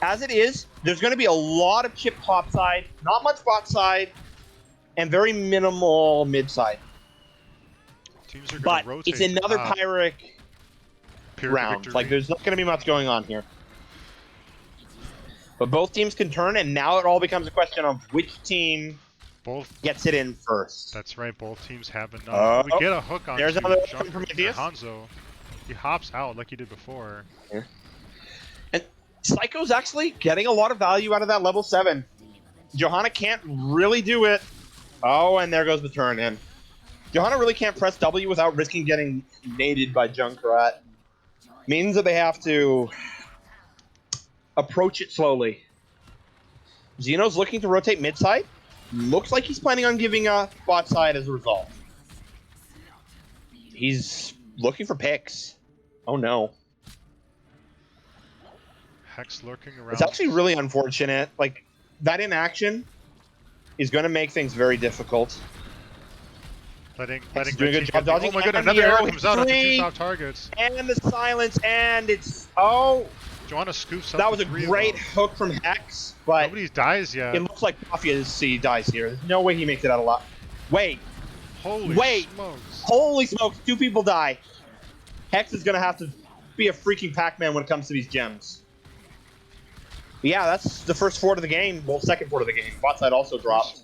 Speaker 2: As it is, there's going to be a lot of chip top side, not much bot side, and very minimal mid side.
Speaker 1: Teams are going to rotate.
Speaker 2: It's another Pyrrhic round.
Speaker 1: Victory.
Speaker 2: Like, there's not going to be much going on here. But both teams can turn, and now it all becomes a question of which team gets it in first.
Speaker 1: That's right. Both teams have enough. We get a hook on.
Speaker 2: There's another hook from Prometheus.
Speaker 1: Hanzo. He hops out like he did before.
Speaker 2: Yeah. And Psycho's actually getting a lot of value out of that level 7. Johanna can't really do it. Oh, and there goes the turn in. Johanna really can't press W without risking getting naded by Junkrat. Means that they have to approach it slowly. Xeno's looking to rotate mid side. Looks like he's planning on giving a bot side as a result. He's looking for picks. Oh no.
Speaker 1: Hex lurking around.
Speaker 2: It's actually really unfortunate. Like, that inaction is going to make things very difficult.
Speaker 1: Letting
Speaker 2: doing a good job dodging.
Speaker 1: Oh my god, another arrow comes out onto 2 soft targets.
Speaker 2: And the silence, and it's... Oh!
Speaker 1: Johanna scoops up.
Speaker 2: That was a great hook from Hex, but...
Speaker 1: Nobody dies yet.
Speaker 2: It looks like Prophecy dies here. There's no way he makes it out alive. Wait.
Speaker 1: Holy smokes.
Speaker 2: Holy smokes, 2 people die. Hex is going to have to be a freaking Pac-Man when it comes to these gems. Yeah, that's the first fort of the game. Well, second fort of the game. Bot side also dropped.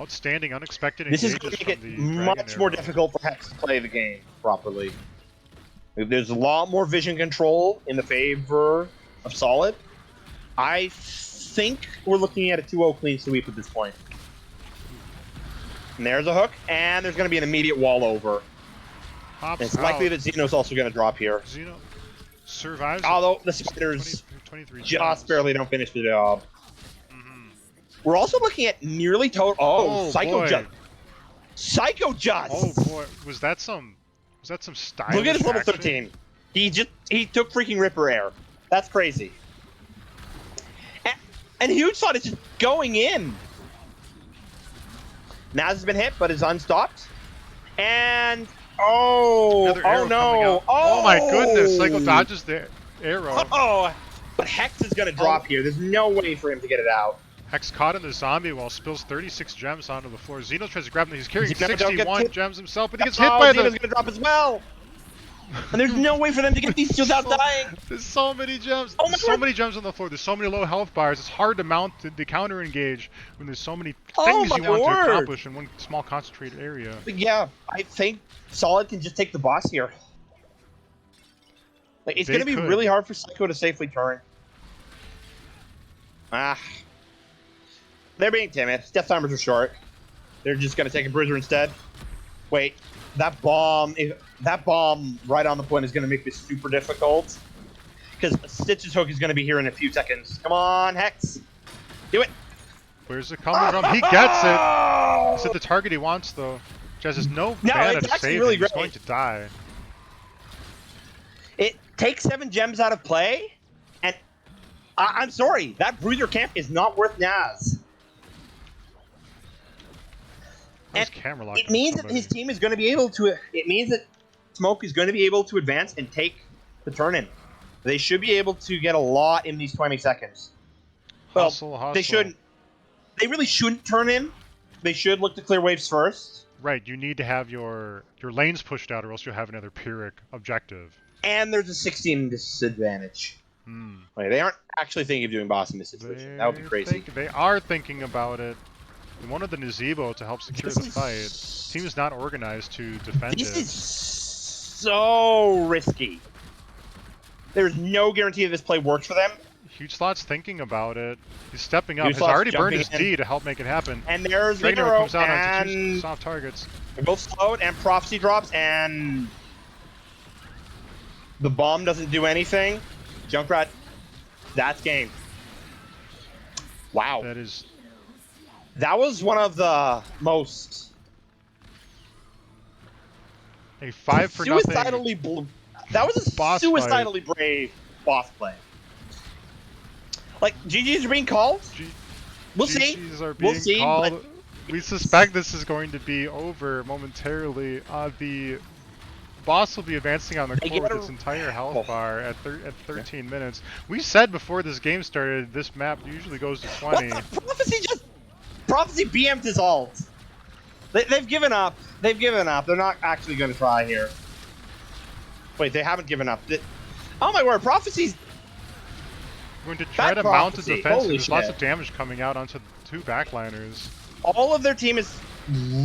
Speaker 1: Outstanding, unexpected
Speaker 2: This is going
Speaker 1: engages
Speaker 2: to make
Speaker 1: from
Speaker 2: it
Speaker 1: the Dragon
Speaker 2: much more
Speaker 1: Arrow.
Speaker 2: difficult for Hex to play the game properly. There's a lot more vision control in the favor of Solid. I think we're looking at a 2-0 clean sweep at this point. And there's a hook, and there's going to be an immediate wall over. And
Speaker 1: Hops
Speaker 2: it's likely
Speaker 1: out.
Speaker 2: that Xeno's also going to drop here.
Speaker 1: Xeno survives.
Speaker 2: Although the
Speaker 1: 20,
Speaker 2: spiders
Speaker 1: 23
Speaker 2: just
Speaker 1: gems.
Speaker 2: barely don't finish the job.
Speaker 1: Mm-hmm.
Speaker 2: We're also looking at nearly total. Oh, Psycho
Speaker 1: boy.
Speaker 2: Just. Psycho Just.
Speaker 1: Oh boy, was that some stylish
Speaker 2: Look at his level
Speaker 1: action?
Speaker 2: 13. He took freaking Ripper Air. That's crazy. And Huge Slot is just going in. Naz has been hit, but is unstopped. And
Speaker 1: Another arrow coming out. Oh my goodness! Psycho dodges the arrow.
Speaker 2: Oh, but Hex is gonna drop here. There's no way for him to get it out.
Speaker 1: Hex caught in the zombie wall, spills 36 gems onto the floor. Xeno tries to grab him. He's carrying
Speaker 2: Xeno don't get
Speaker 1: 61
Speaker 2: hit.
Speaker 1: gems himself, but he gets hit by
Speaker 2: Xeno's
Speaker 1: the.
Speaker 2: gonna drop as well. And there's no way for them to get these two without dying.
Speaker 1: There's so many gems.
Speaker 2: Oh my
Speaker 1: There's so
Speaker 2: God.
Speaker 1: many gems on the floor. There's so many low health bars. It's hard to mount the counter engage when there's so many
Speaker 2: Oh
Speaker 1: things
Speaker 2: my
Speaker 1: you want
Speaker 2: word.
Speaker 1: to accomplish in one small concentrated area.
Speaker 2: But yeah, I think Solid can just take the boss here. Like, it's
Speaker 1: They
Speaker 2: gonna be
Speaker 1: could.
Speaker 2: really hard for Psycho to safely turn. They're being timid. Death timers are short. They're just gonna take a bruiser instead. Wait, that bomb right on the point is gonna make this super difficult. Because Stitch's hook is gonna be here in a few seconds. Come on, Hex. Do it.
Speaker 1: Where's it coming from? He gets it. Is it the target he wants though? Jazz has no mana
Speaker 2: it's
Speaker 1: to
Speaker 2: actually
Speaker 1: save
Speaker 2: really
Speaker 1: him. He's
Speaker 2: great.
Speaker 1: going to die.
Speaker 2: It takes 7 gems out of play, and I'm sorry, that bruiser camp is not worth Naz.
Speaker 1: How's
Speaker 2: And
Speaker 1: camera lock
Speaker 2: it means that his team is going to be able to. It means that Smoke is going to be able to advance and take the turn in. They should be able to get a lot in these 20 seconds. Well,
Speaker 1: Hustle.
Speaker 2: they shouldn't. They really shouldn't turn in. They should look to clear waves first.
Speaker 1: Right, you need to have your lanes pushed out, or else you'll have another Pyrrhic objective.
Speaker 2: And there's a 16 disadvantage. Wait, they aren't actually thinking of doing boss in this situation. That would be crazy.
Speaker 1: They are thinking about it. They wanted the Nazebo to help secure the fight. Team is not organized to defend
Speaker 2: This
Speaker 1: it.
Speaker 2: is so risky. There's no guarantee that this play works for them.
Speaker 1: Huge Slot's thinking about it. He's stepping up.
Speaker 2: Huge
Speaker 1: He's
Speaker 2: Slot's
Speaker 1: already burned his
Speaker 2: jumping in.
Speaker 1: D to help make it happen.
Speaker 2: And there's the
Speaker 1: Dragon Arrow
Speaker 2: arrow,
Speaker 1: comes out onto two
Speaker 2: and
Speaker 1: soft targets.
Speaker 2: they're both slowed, and Prophecy drops, and the bomb doesn't do anything. Junkrat, that's game. Wow. That was one of the most
Speaker 1: a 5 for nothing.
Speaker 2: That was a
Speaker 1: boss
Speaker 2: suicidally brave boss play. Like, GGs are being called. We'll see.
Speaker 1: GGs are
Speaker 2: We'll
Speaker 1: being
Speaker 2: see,
Speaker 1: called.
Speaker 2: but
Speaker 1: We suspect this is going to be over momentarily. The boss will be advancing on the court with its entire health bar at 13 minutes. We said before this game started, this map usually goes to 20.
Speaker 2: What the? Prophecy BM'd his ult. They've given up. They've given up. They're not actually going to try here. Wait, they haven't given up. Oh my word, Prophecy's
Speaker 1: We're going to try to mount a defense.
Speaker 2: Holy
Speaker 1: There's lots
Speaker 2: shit.
Speaker 1: of damage coming out onto the 2 backliners.
Speaker 2: all of their team is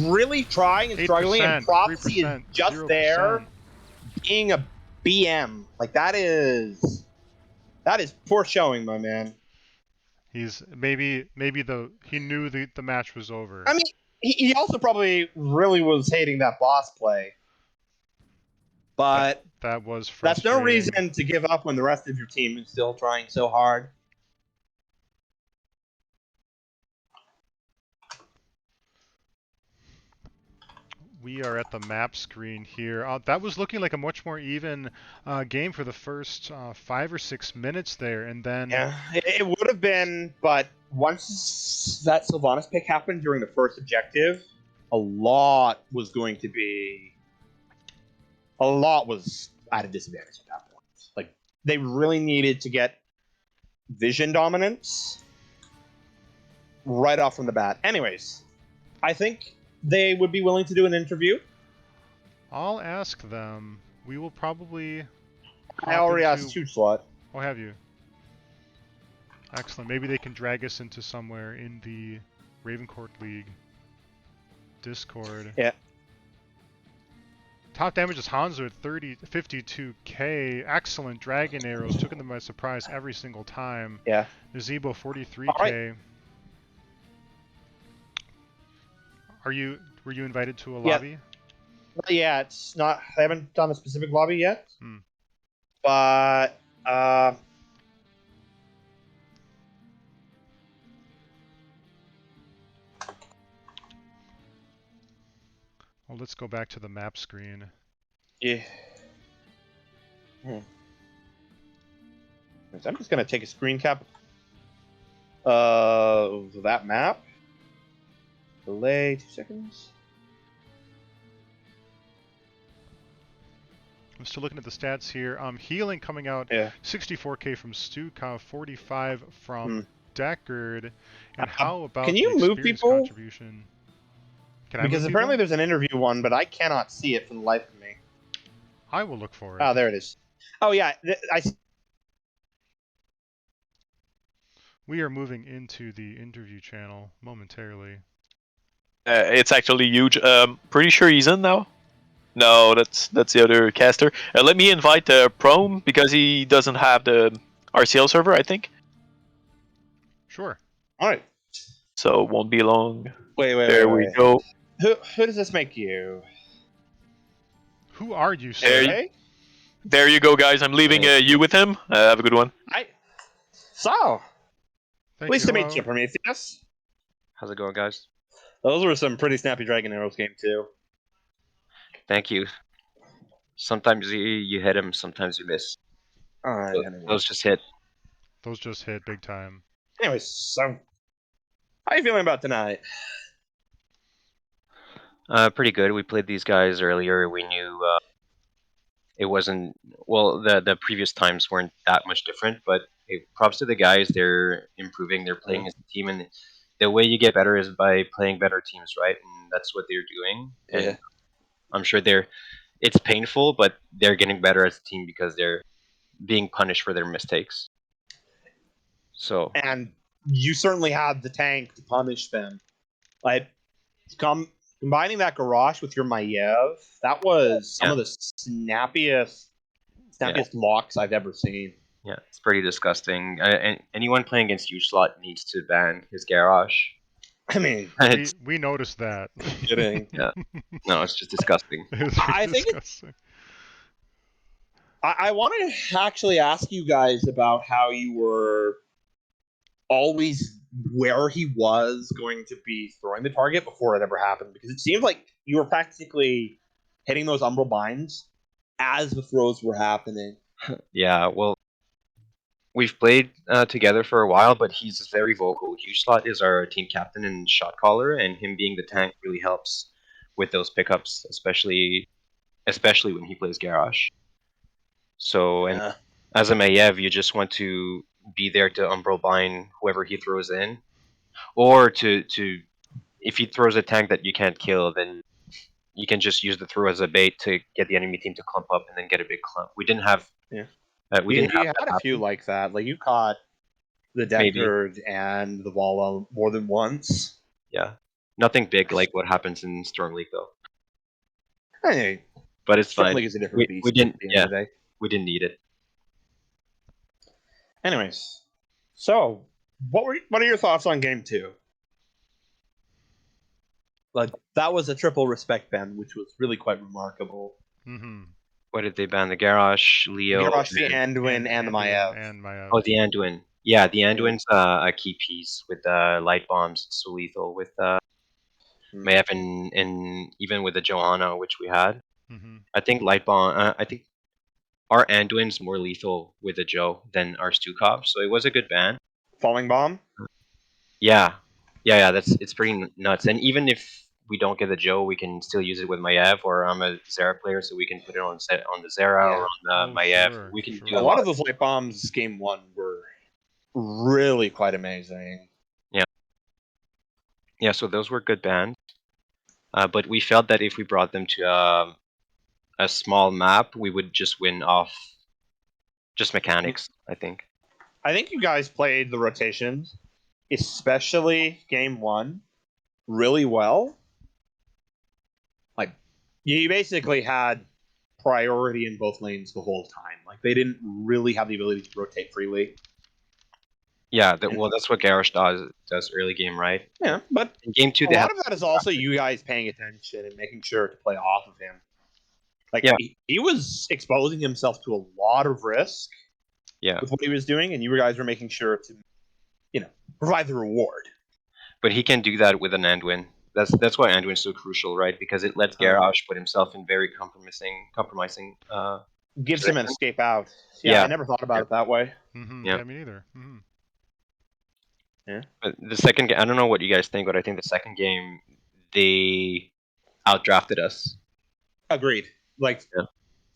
Speaker 2: really trying and struggling, and Prophecy is just
Speaker 1: 0%.
Speaker 2: there being a BM. Like, that is poor showing, my man.
Speaker 1: He's maybe he knew the match was over.
Speaker 2: I mean, he also probably really was hating that boss play. But
Speaker 1: that was
Speaker 2: that's
Speaker 1: frustrating.
Speaker 2: no reason to give up when the rest of your team is still trying so hard.
Speaker 1: We are at the map screen here. That was looking like a much more even game for the first 5 or 6 minutes there, and then
Speaker 2: Yeah, it would have been, but once that Sylvanas pick happened during the first objective, a lot was at a disadvantage at that point. Like, they really needed to get vision dominance right off from the bat. Anyways, I think they would be willing to do an interview.
Speaker 1: I'll ask them. We will probably.
Speaker 2: I already asked Huge Slot.
Speaker 1: Oh, have you? Excellent. Maybe they can drag us into somewhere in the Ravencourt League. Discord.
Speaker 2: Yeah.
Speaker 1: Top damage is Hanzo at 52k. Excellent dragon arrows. Took them by surprise every single time.
Speaker 2: Yeah.
Speaker 1: Nazebo
Speaker 2: All right.
Speaker 1: 43k. Were you invited to a
Speaker 2: Yeah.
Speaker 1: lobby?
Speaker 2: Yeah, it's not. I haven't done a specific lobby yet,
Speaker 1: Hmm.
Speaker 2: but
Speaker 1: Well, let's go back to the map screen.
Speaker 2: yeah. I'm just gonna take a screen cap of that map. Delay 2 seconds.
Speaker 1: I'm still looking at the stats here. Healing coming out
Speaker 2: Yeah.
Speaker 1: 64k from Stukov, 45 from
Speaker 2: Hmm.
Speaker 1: Deckard. And how about
Speaker 2: Can
Speaker 1: the
Speaker 2: you move
Speaker 1: experience
Speaker 2: people?
Speaker 1: contribution? Can I
Speaker 2: Because
Speaker 1: move
Speaker 2: apparently
Speaker 1: people?
Speaker 2: there's an interview one, but I cannot see it for the life of me.
Speaker 1: I will look for it.
Speaker 2: Oh, there it is. Oh yeah, I see.
Speaker 1: We are moving into the interview channel momentarily.
Speaker 3: It's actually huge. Pretty sure he's in now. No, that's the other caster. Let me invite Prome because he doesn't have the RCL server, I think.
Speaker 1: Sure.
Speaker 2: All right.
Speaker 3: So it won't be long.
Speaker 2: Wait.
Speaker 3: There we go.
Speaker 2: Who does this make you?
Speaker 1: Who are you,
Speaker 3: There
Speaker 1: sir?
Speaker 3: you- There you go, guys. I'm leaving you with him. Have a good one.
Speaker 2: So,
Speaker 1: Thank
Speaker 2: pleased
Speaker 1: you.
Speaker 2: to meet you,
Speaker 1: Hello.
Speaker 2: Prometheus.
Speaker 4: How's it going, guys?
Speaker 2: Those were some pretty snappy dragon arrows game too.
Speaker 4: Thank you. Sometimes you hit him, sometimes you miss.
Speaker 2: All right.
Speaker 4: Those just hit.
Speaker 1: Those just hit big time.
Speaker 2: Anyways, so how you feeling about tonight?
Speaker 4: Pretty good. We played these guys earlier. We knew it wasn't well. The previous times weren't that much different, but hey, props to the guys. They're improving. They're playing as a team, and the way you get better is by playing better teams, right? And that's what they're doing.
Speaker 2: Yeah.
Speaker 4: And I'm sure it's painful, but they're getting better as a team because they're being punished for their mistakes. So
Speaker 2: And you certainly had the tank to punish them. Like, combining that garage with your Maiev, that was some of the snappiest locks I've ever seen.
Speaker 4: yeah, it's pretty disgusting. And anyone playing against Huge Slot needs to ban his garage.
Speaker 2: I mean,
Speaker 1: We noticed that.
Speaker 2: kidding.
Speaker 4: Yeah. No, it's just disgusting.
Speaker 2: I think
Speaker 1: disgusting.
Speaker 2: I want to actually ask you guys about how you were always where he was going to be throwing the target before it ever happened, because it seemed like you were practically hitting those umbral binds as the throws were happening.
Speaker 4: Yeah, well, we've played together for a while, but he's very vocal. Huge Slot is our team captain and shot caller, and him being the tank really helps with those pickups, especially when he plays garage. So, and
Speaker 2: Yeah.
Speaker 4: as a Maiev, you just want to be there to umbral bind whoever he throws in, or to if he throws a tank that you can't kill, then you can just use the throw as a bait to get the enemy team to clump up and then get a big clump. We didn't have we didn't have
Speaker 2: You
Speaker 4: that
Speaker 2: had a few
Speaker 4: happen.
Speaker 2: like that. Like, you caught the
Speaker 4: Maybe.
Speaker 2: Deckard and the Walla more than once.
Speaker 4: Yeah, nothing big like what happens in Storm League though.
Speaker 2: Hey,
Speaker 4: But it's
Speaker 2: Storm
Speaker 4: fine.
Speaker 2: League is a different beast
Speaker 4: We didn't.
Speaker 2: at the end
Speaker 4: Yeah,
Speaker 2: of the day.
Speaker 4: we didn't need it.
Speaker 2: Anyways, so what are your thoughts on game 2? Like, that was a triple respect ban, which was really quite remarkable.
Speaker 1: Mm-hmm.
Speaker 4: What did they ban? The Garrosh, Leo,
Speaker 2: Garrosh, the Anduin, and the Maiev.
Speaker 1: And Maiev.
Speaker 4: oh, the Anduin. Yeah, the Anduin's a key piece with light bombs, so lethal with Maiev and even with the Johanna, which we had.
Speaker 1: Mm-hmm.
Speaker 4: I think light bomb. I think our Anduin's more lethal with the Joe than our Stukov, so it was a good ban.
Speaker 2: Falling bomb.
Speaker 4: Yeah. It's pretty nuts. And even if we don't get the Joe, we can still use it with Maiev, or I'm a Zera player, so we can put it on the Zera or on the Maiev.
Speaker 1: Sure,
Speaker 4: We can
Speaker 1: sure.
Speaker 4: do
Speaker 2: A lot of those light bombs game 1 were really quite amazing.
Speaker 4: Yeah, so those were good bans. But we felt that if we brought them to a small map, we would just win off just mechanics, I think.
Speaker 2: I think you guys played the rotations, especially game 1, really well. You basically had priority in both lanes the whole time. Like they didn't really have the ability to rotate freely.
Speaker 4: Yeah, well, that's what Garrosh does early game, right?
Speaker 2: Yeah, but
Speaker 4: In game 2,
Speaker 2: a
Speaker 4: they
Speaker 2: lot
Speaker 4: have.
Speaker 2: of that is also you guys paying attention and making sure to play off of him. Like
Speaker 4: Yeah.
Speaker 2: he was exposing himself to a lot of risk
Speaker 4: Yeah,
Speaker 2: with what he was doing, and you guys were making sure to, provide the reward.
Speaker 4: but he can do that with an Anduin. That's why Anduin's so crucial, right? Because it lets
Speaker 2: Um,
Speaker 4: Garrosh put himself in very compromising
Speaker 2: Gives him an
Speaker 4: position.
Speaker 2: escape out. Yeah,
Speaker 4: Yeah.
Speaker 2: I never thought about it that way.
Speaker 4: Yeah.
Speaker 1: Yeah, me neither.
Speaker 4: But the second game, I don't know what you guys think, but I think the second game they outdrafted us.
Speaker 2: Agreed. Like,
Speaker 4: Yeah.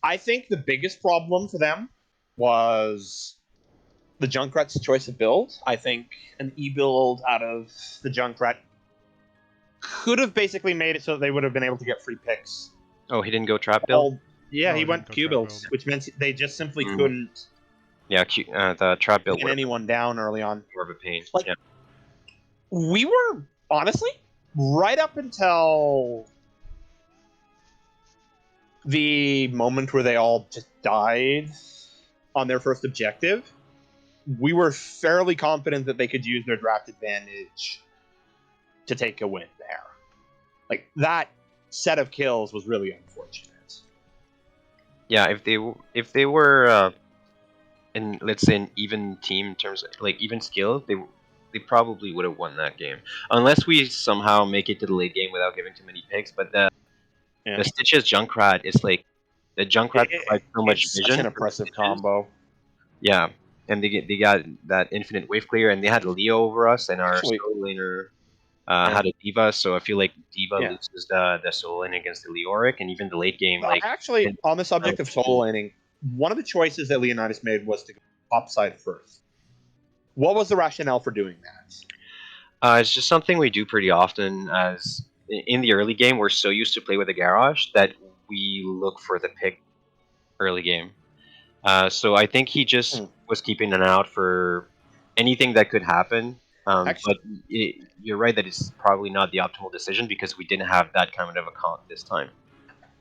Speaker 2: I think the biggest problem for them was the Junkrat's choice of build. I think an E build out of the Junkrat could have basically made it so that they would have been able to get free picks.
Speaker 4: Oh, he didn't go trap build.
Speaker 2: Yeah,
Speaker 1: No,
Speaker 2: he
Speaker 1: he
Speaker 2: went
Speaker 1: didn't go
Speaker 2: Q
Speaker 1: trap
Speaker 2: builds,
Speaker 1: build.
Speaker 2: which meant they just simply
Speaker 4: Mm.
Speaker 2: couldn't
Speaker 4: Yeah, the trap build
Speaker 2: pin
Speaker 4: would have been
Speaker 2: anyone down early on.
Speaker 4: more of a pain.
Speaker 2: Like-
Speaker 4: Yeah.
Speaker 2: We were honestly right up until the moment where they all just died on their first objective. We were fairly confident that they could use their draft advantage to take a win there. Like that set of kills was really unfortunate.
Speaker 4: Yeah, if they were in, let's say, an even team in terms of like even skill, they probably would have won that game, unless we somehow make it to the late game without giving too many picks. But the Stitches Junkrat is like the Junkrat provides so much
Speaker 2: It's
Speaker 4: vision.
Speaker 2: such an
Speaker 4: for
Speaker 2: impressive
Speaker 4: Stitches.
Speaker 2: combo.
Speaker 4: Yeah, and they got that infinite wave clear, and they had Leo over us, and our
Speaker 2: Actually-
Speaker 4: solo laner had a Diva. So I feel like Diva
Speaker 2: Yeah.
Speaker 4: loses the solo lane against the Leoric, and even the late game, like
Speaker 2: Actually, on the subject of solo laning, one of the choices that Leonidas made was to go top side first. What was the rationale for doing that?
Speaker 4: It's just something we do pretty often. As in the early game, we're so used to play with a Garrosh that we look for the pick early game. So I think he just was keeping an eye out for anything that could happen.
Speaker 2: Actually-
Speaker 4: But you're right that it's probably not the optimal decision because we didn't have that kind of a comp this time.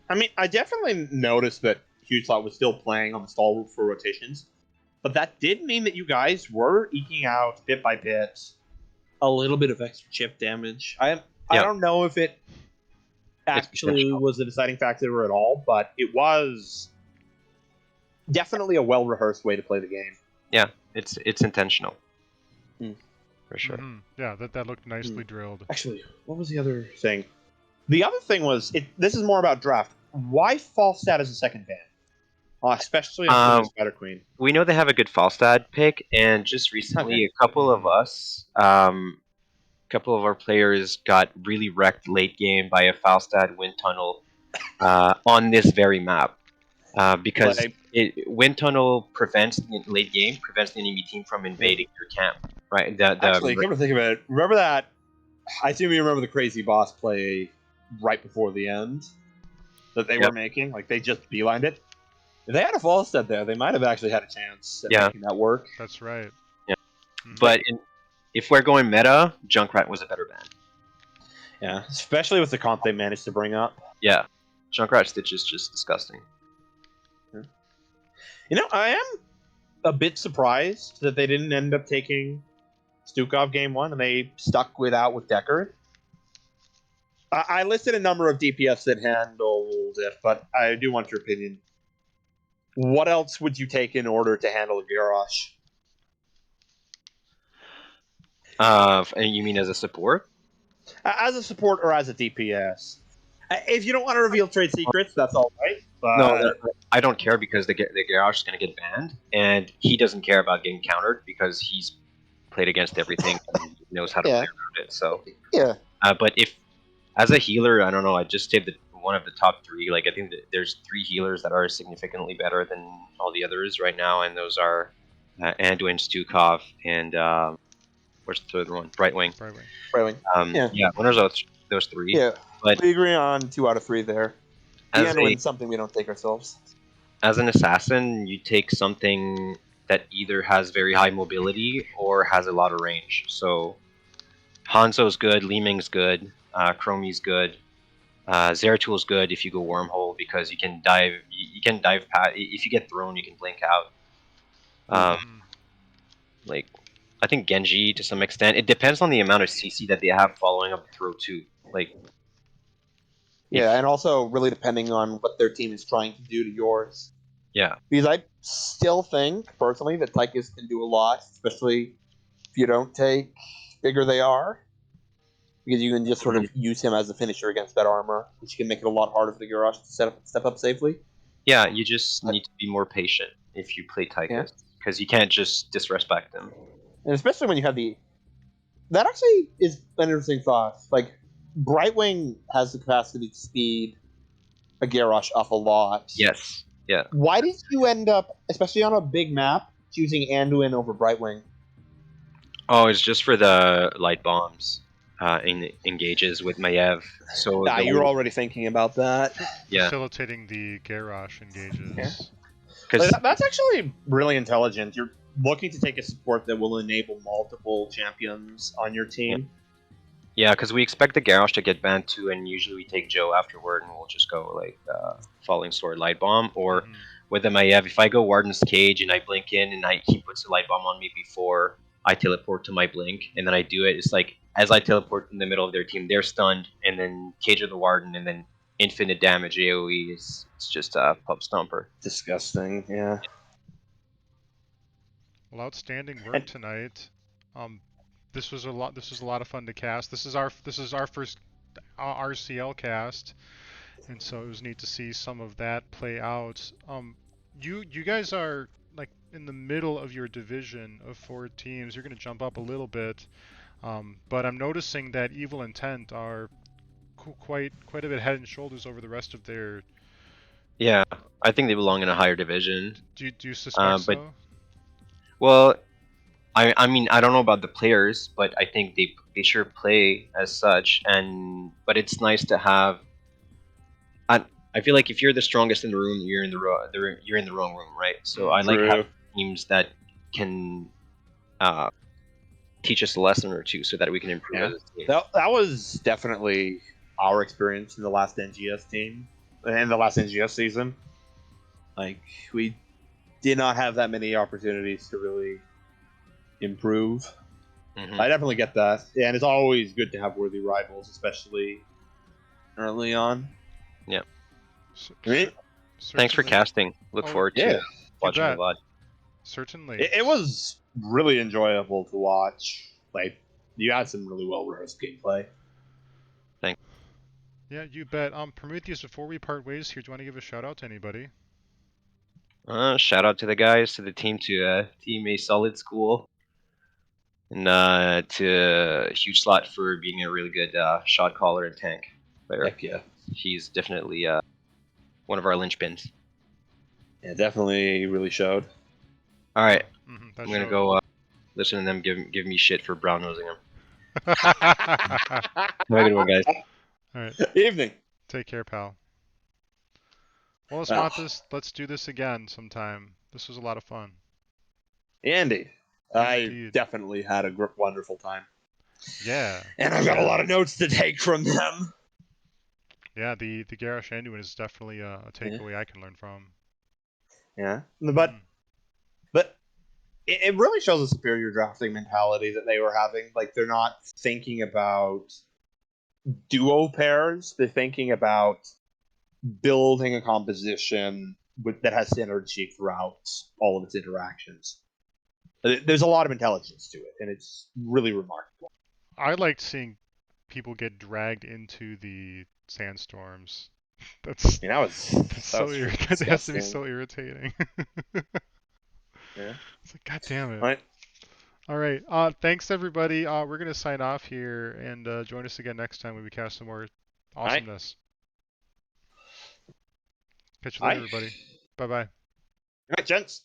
Speaker 2: I mean, I definitely noticed that Hugeslot was still playing on the stall route for rotations, but that did mean that you guys were eking out bit by bit a little bit of extra chip damage. I don't know if it actually
Speaker 4: potential.
Speaker 2: was a deciding factor at all, but it was definitely a well rehearsed way to play the game.
Speaker 4: Yeah, it's intentional.
Speaker 2: Hmm.
Speaker 4: For sure.
Speaker 1: Yeah, that looked nicely drilled.
Speaker 2: Actually, what was the other thing? The other thing was this is more about draft. Why Falstad as a second ban? Especially on Spider Queen.
Speaker 4: We know they have a good Falstad pick, and just recently, a couple of us, couple of our players got really wrecked late game by a Falstad wind tunnel on this very map. Because wind tunnel prevents the late game, prevents the enemy team from invading your camp. Right?
Speaker 2: Actually, come to think of it, remember that? I assume you remember the crazy boss play right before the end that they were making. Like they just beelined it. If they had a Falstad there, they might have actually had a chance at making that work.
Speaker 1: That's right.
Speaker 4: Yeah, but if we're going meta, Junkrat was a better ban.
Speaker 2: Yeah, especially with the comp they managed to bring up.
Speaker 4: Yeah, Junkrat Stitch is just disgusting.
Speaker 2: You know, I am a bit surprised that they didn't end up taking Stukov game 1 and they stuck with Deckard. I listed a number of DPS that handled it, but I do want your opinion. What else would you take in order to handle a Garrosh?
Speaker 4: And you mean as a support?
Speaker 2: As a support or as a DPS? If you don't want to reveal trade secrets, that's all right. But
Speaker 4: No, I don't care because the Garrosh is going to get banned, and he doesn't care about getting countered because he's played against everything and knows how to play around it. So but if as a healer, I don't know. I just saved one of the top 3. Like I think that there's 3 healers that are significantly better than all the others right now, and those are Anduin, Stukov, and where's the third one? Brightwing.
Speaker 2: Brightwing.
Speaker 4: Yeah, one of those 3.
Speaker 2: Yeah,
Speaker 4: but
Speaker 2: we agree on 2 out of 3 there. Anduin's something we don't take ourselves.
Speaker 4: As an assassin, you take something that either has very high mobility or has a lot of range. So Hanzo's good, Li Ming's good, Chromie's good. Zeratul is good if you go wormhole because you can dive. You can dive past. If you get thrown, you can blink out.
Speaker 1: Mhm.
Speaker 4: Like I think Genji to some extent. It depends on the amount of CC that they have following up the throw too. Like
Speaker 2: Yeah,
Speaker 4: if
Speaker 2: and also really depending on what their team is trying to do to yours.
Speaker 4: yeah
Speaker 2: Because I still think, personally, that Tychus can do a lot, especially if you don't take bigger they are. Because you can just sort of use him as a finisher against that armor, which can make it a lot harder for the Garrosh to step up safely.
Speaker 4: yeah, you just
Speaker 2: But,
Speaker 4: need to be more patient if you play
Speaker 2: yeah.
Speaker 4: Tychus because you can't just disrespect them.
Speaker 2: And especially when you have the. That actually is an interesting thought. Like, Brightwing has the capacity to speed a Garrosh up a lot.
Speaker 4: Yes. Yeah.
Speaker 2: Why did you end up, especially on a big map, choosing Anduin over Brightwing?
Speaker 4: Oh, it's just for the light bombs. Engages with Maiev. So
Speaker 2: Nah,
Speaker 4: the
Speaker 2: you were already thinking about that.
Speaker 4: yeah,
Speaker 1: Facilitating the Garrosh engages.
Speaker 4: because
Speaker 2: That's actually really intelligent. You're looking to take a support that will enable multiple champions on your team.
Speaker 4: yeah, because we expect the Garrosh to get banned too, and usually we take Joe afterward, and we'll just go like Falling Sword Light Bomb, or
Speaker 1: Mhm.
Speaker 4: with the Maiev, if I go Warden's Cage and I blink in, and he puts a Light Bomb on me before I teleport to my blink, and then I do it. It's like as I teleport in the middle of their team, they're stunned, and then Cage of the Warden, and then infinite damage AOE is it's just a pub stomper.
Speaker 2: Disgusting, yeah.
Speaker 1: Well, outstanding work
Speaker 2: And-
Speaker 1: tonight. This was a lot. This was a lot of fun to cast. This is our first RCL cast, and so it was neat to see some of that play out. You guys are like in the middle of your division of 4 teams. You're going to jump up a little bit, but I'm noticing that Evil Intent are quite a bit head and shoulders over the rest of their.
Speaker 4: Yeah, I think they belong in a higher division.
Speaker 1: Do you suspect
Speaker 4: But
Speaker 1: so?
Speaker 4: well, I mean I don't know about the players, but I think they sure play as such. And but it's nice to have. I feel like if you're the strongest in the room, you're in the wrong room, right? So I like
Speaker 2: True.
Speaker 4: having teams that can uh, teach us a lesson or two, so that we can improve
Speaker 2: Yeah.
Speaker 4: as a team.
Speaker 2: That was definitely our experience in the last NGS team, in the last NGS season. Like, we did not have that many opportunities to really improve.
Speaker 4: Mhm.
Speaker 2: I definitely get that. And it's always good to have worthy rivals, especially early on.
Speaker 1: S-
Speaker 2: I mean,
Speaker 4: Thanks for
Speaker 1: certainly.
Speaker 4: casting. Look
Speaker 1: Oh,
Speaker 4: forward
Speaker 2: yeah.
Speaker 4: to
Speaker 1: you
Speaker 4: watching the
Speaker 1: bet.
Speaker 4: VOD.
Speaker 1: Certainly.
Speaker 2: It was really enjoyable to watch. Like, you had some really well rehearsed gameplay.
Speaker 4: Thanks.
Speaker 1: Yeah, you bet. Prometheus, before we part ways here, do you want to give a shout out to anybody?
Speaker 4: Shout out to the guys, to the team, to Team A Solid School, and to Huge Slot for being a really good shot caller and tank player.
Speaker 2: Heck yeah.
Speaker 4: He's definitely one of our linchpins.
Speaker 2: Yeah, definitely really showed.
Speaker 4: All right,
Speaker 1: That
Speaker 4: I'm gonna
Speaker 1: showed.
Speaker 4: go listen to them give me shit for brown nosing him.
Speaker 1: All
Speaker 4: Have a good one, guys.
Speaker 1: right.
Speaker 2: Evening.
Speaker 1: Take care, pal. Well,
Speaker 2: Well,
Speaker 1: Osmanthus, let's do this again sometime. This was a lot of fun.
Speaker 2: Andy, I
Speaker 1: Indeed.
Speaker 2: definitely had a wonderful time.
Speaker 1: Yeah.
Speaker 2: And I've got a lot of notes to take from them.
Speaker 1: Yeah, the Garrosh Anduin is definitely a takeaway I can learn from.
Speaker 2: Yeah. But it really shows a superior drafting mentality that they were having. Like, they're not thinking about duo pairs, they're thinking about building a composition that has synergy throughout all of its interactions. There's a lot of intelligence to it, and it's really remarkable.
Speaker 1: I liked seeing people get dragged into the sandstorms. That's
Speaker 2: I mean,
Speaker 1: that's so
Speaker 2: was
Speaker 1: irritating. That has to be so irritating.
Speaker 2: Yeah.
Speaker 1: It's like, God damn it.
Speaker 2: All right.
Speaker 1: All right. Thanks everybody. We're gonna sign off here and join us again next time when we cast some more awesomeness. Catch you later, everybody. Bye bye.
Speaker 2: All right, gents.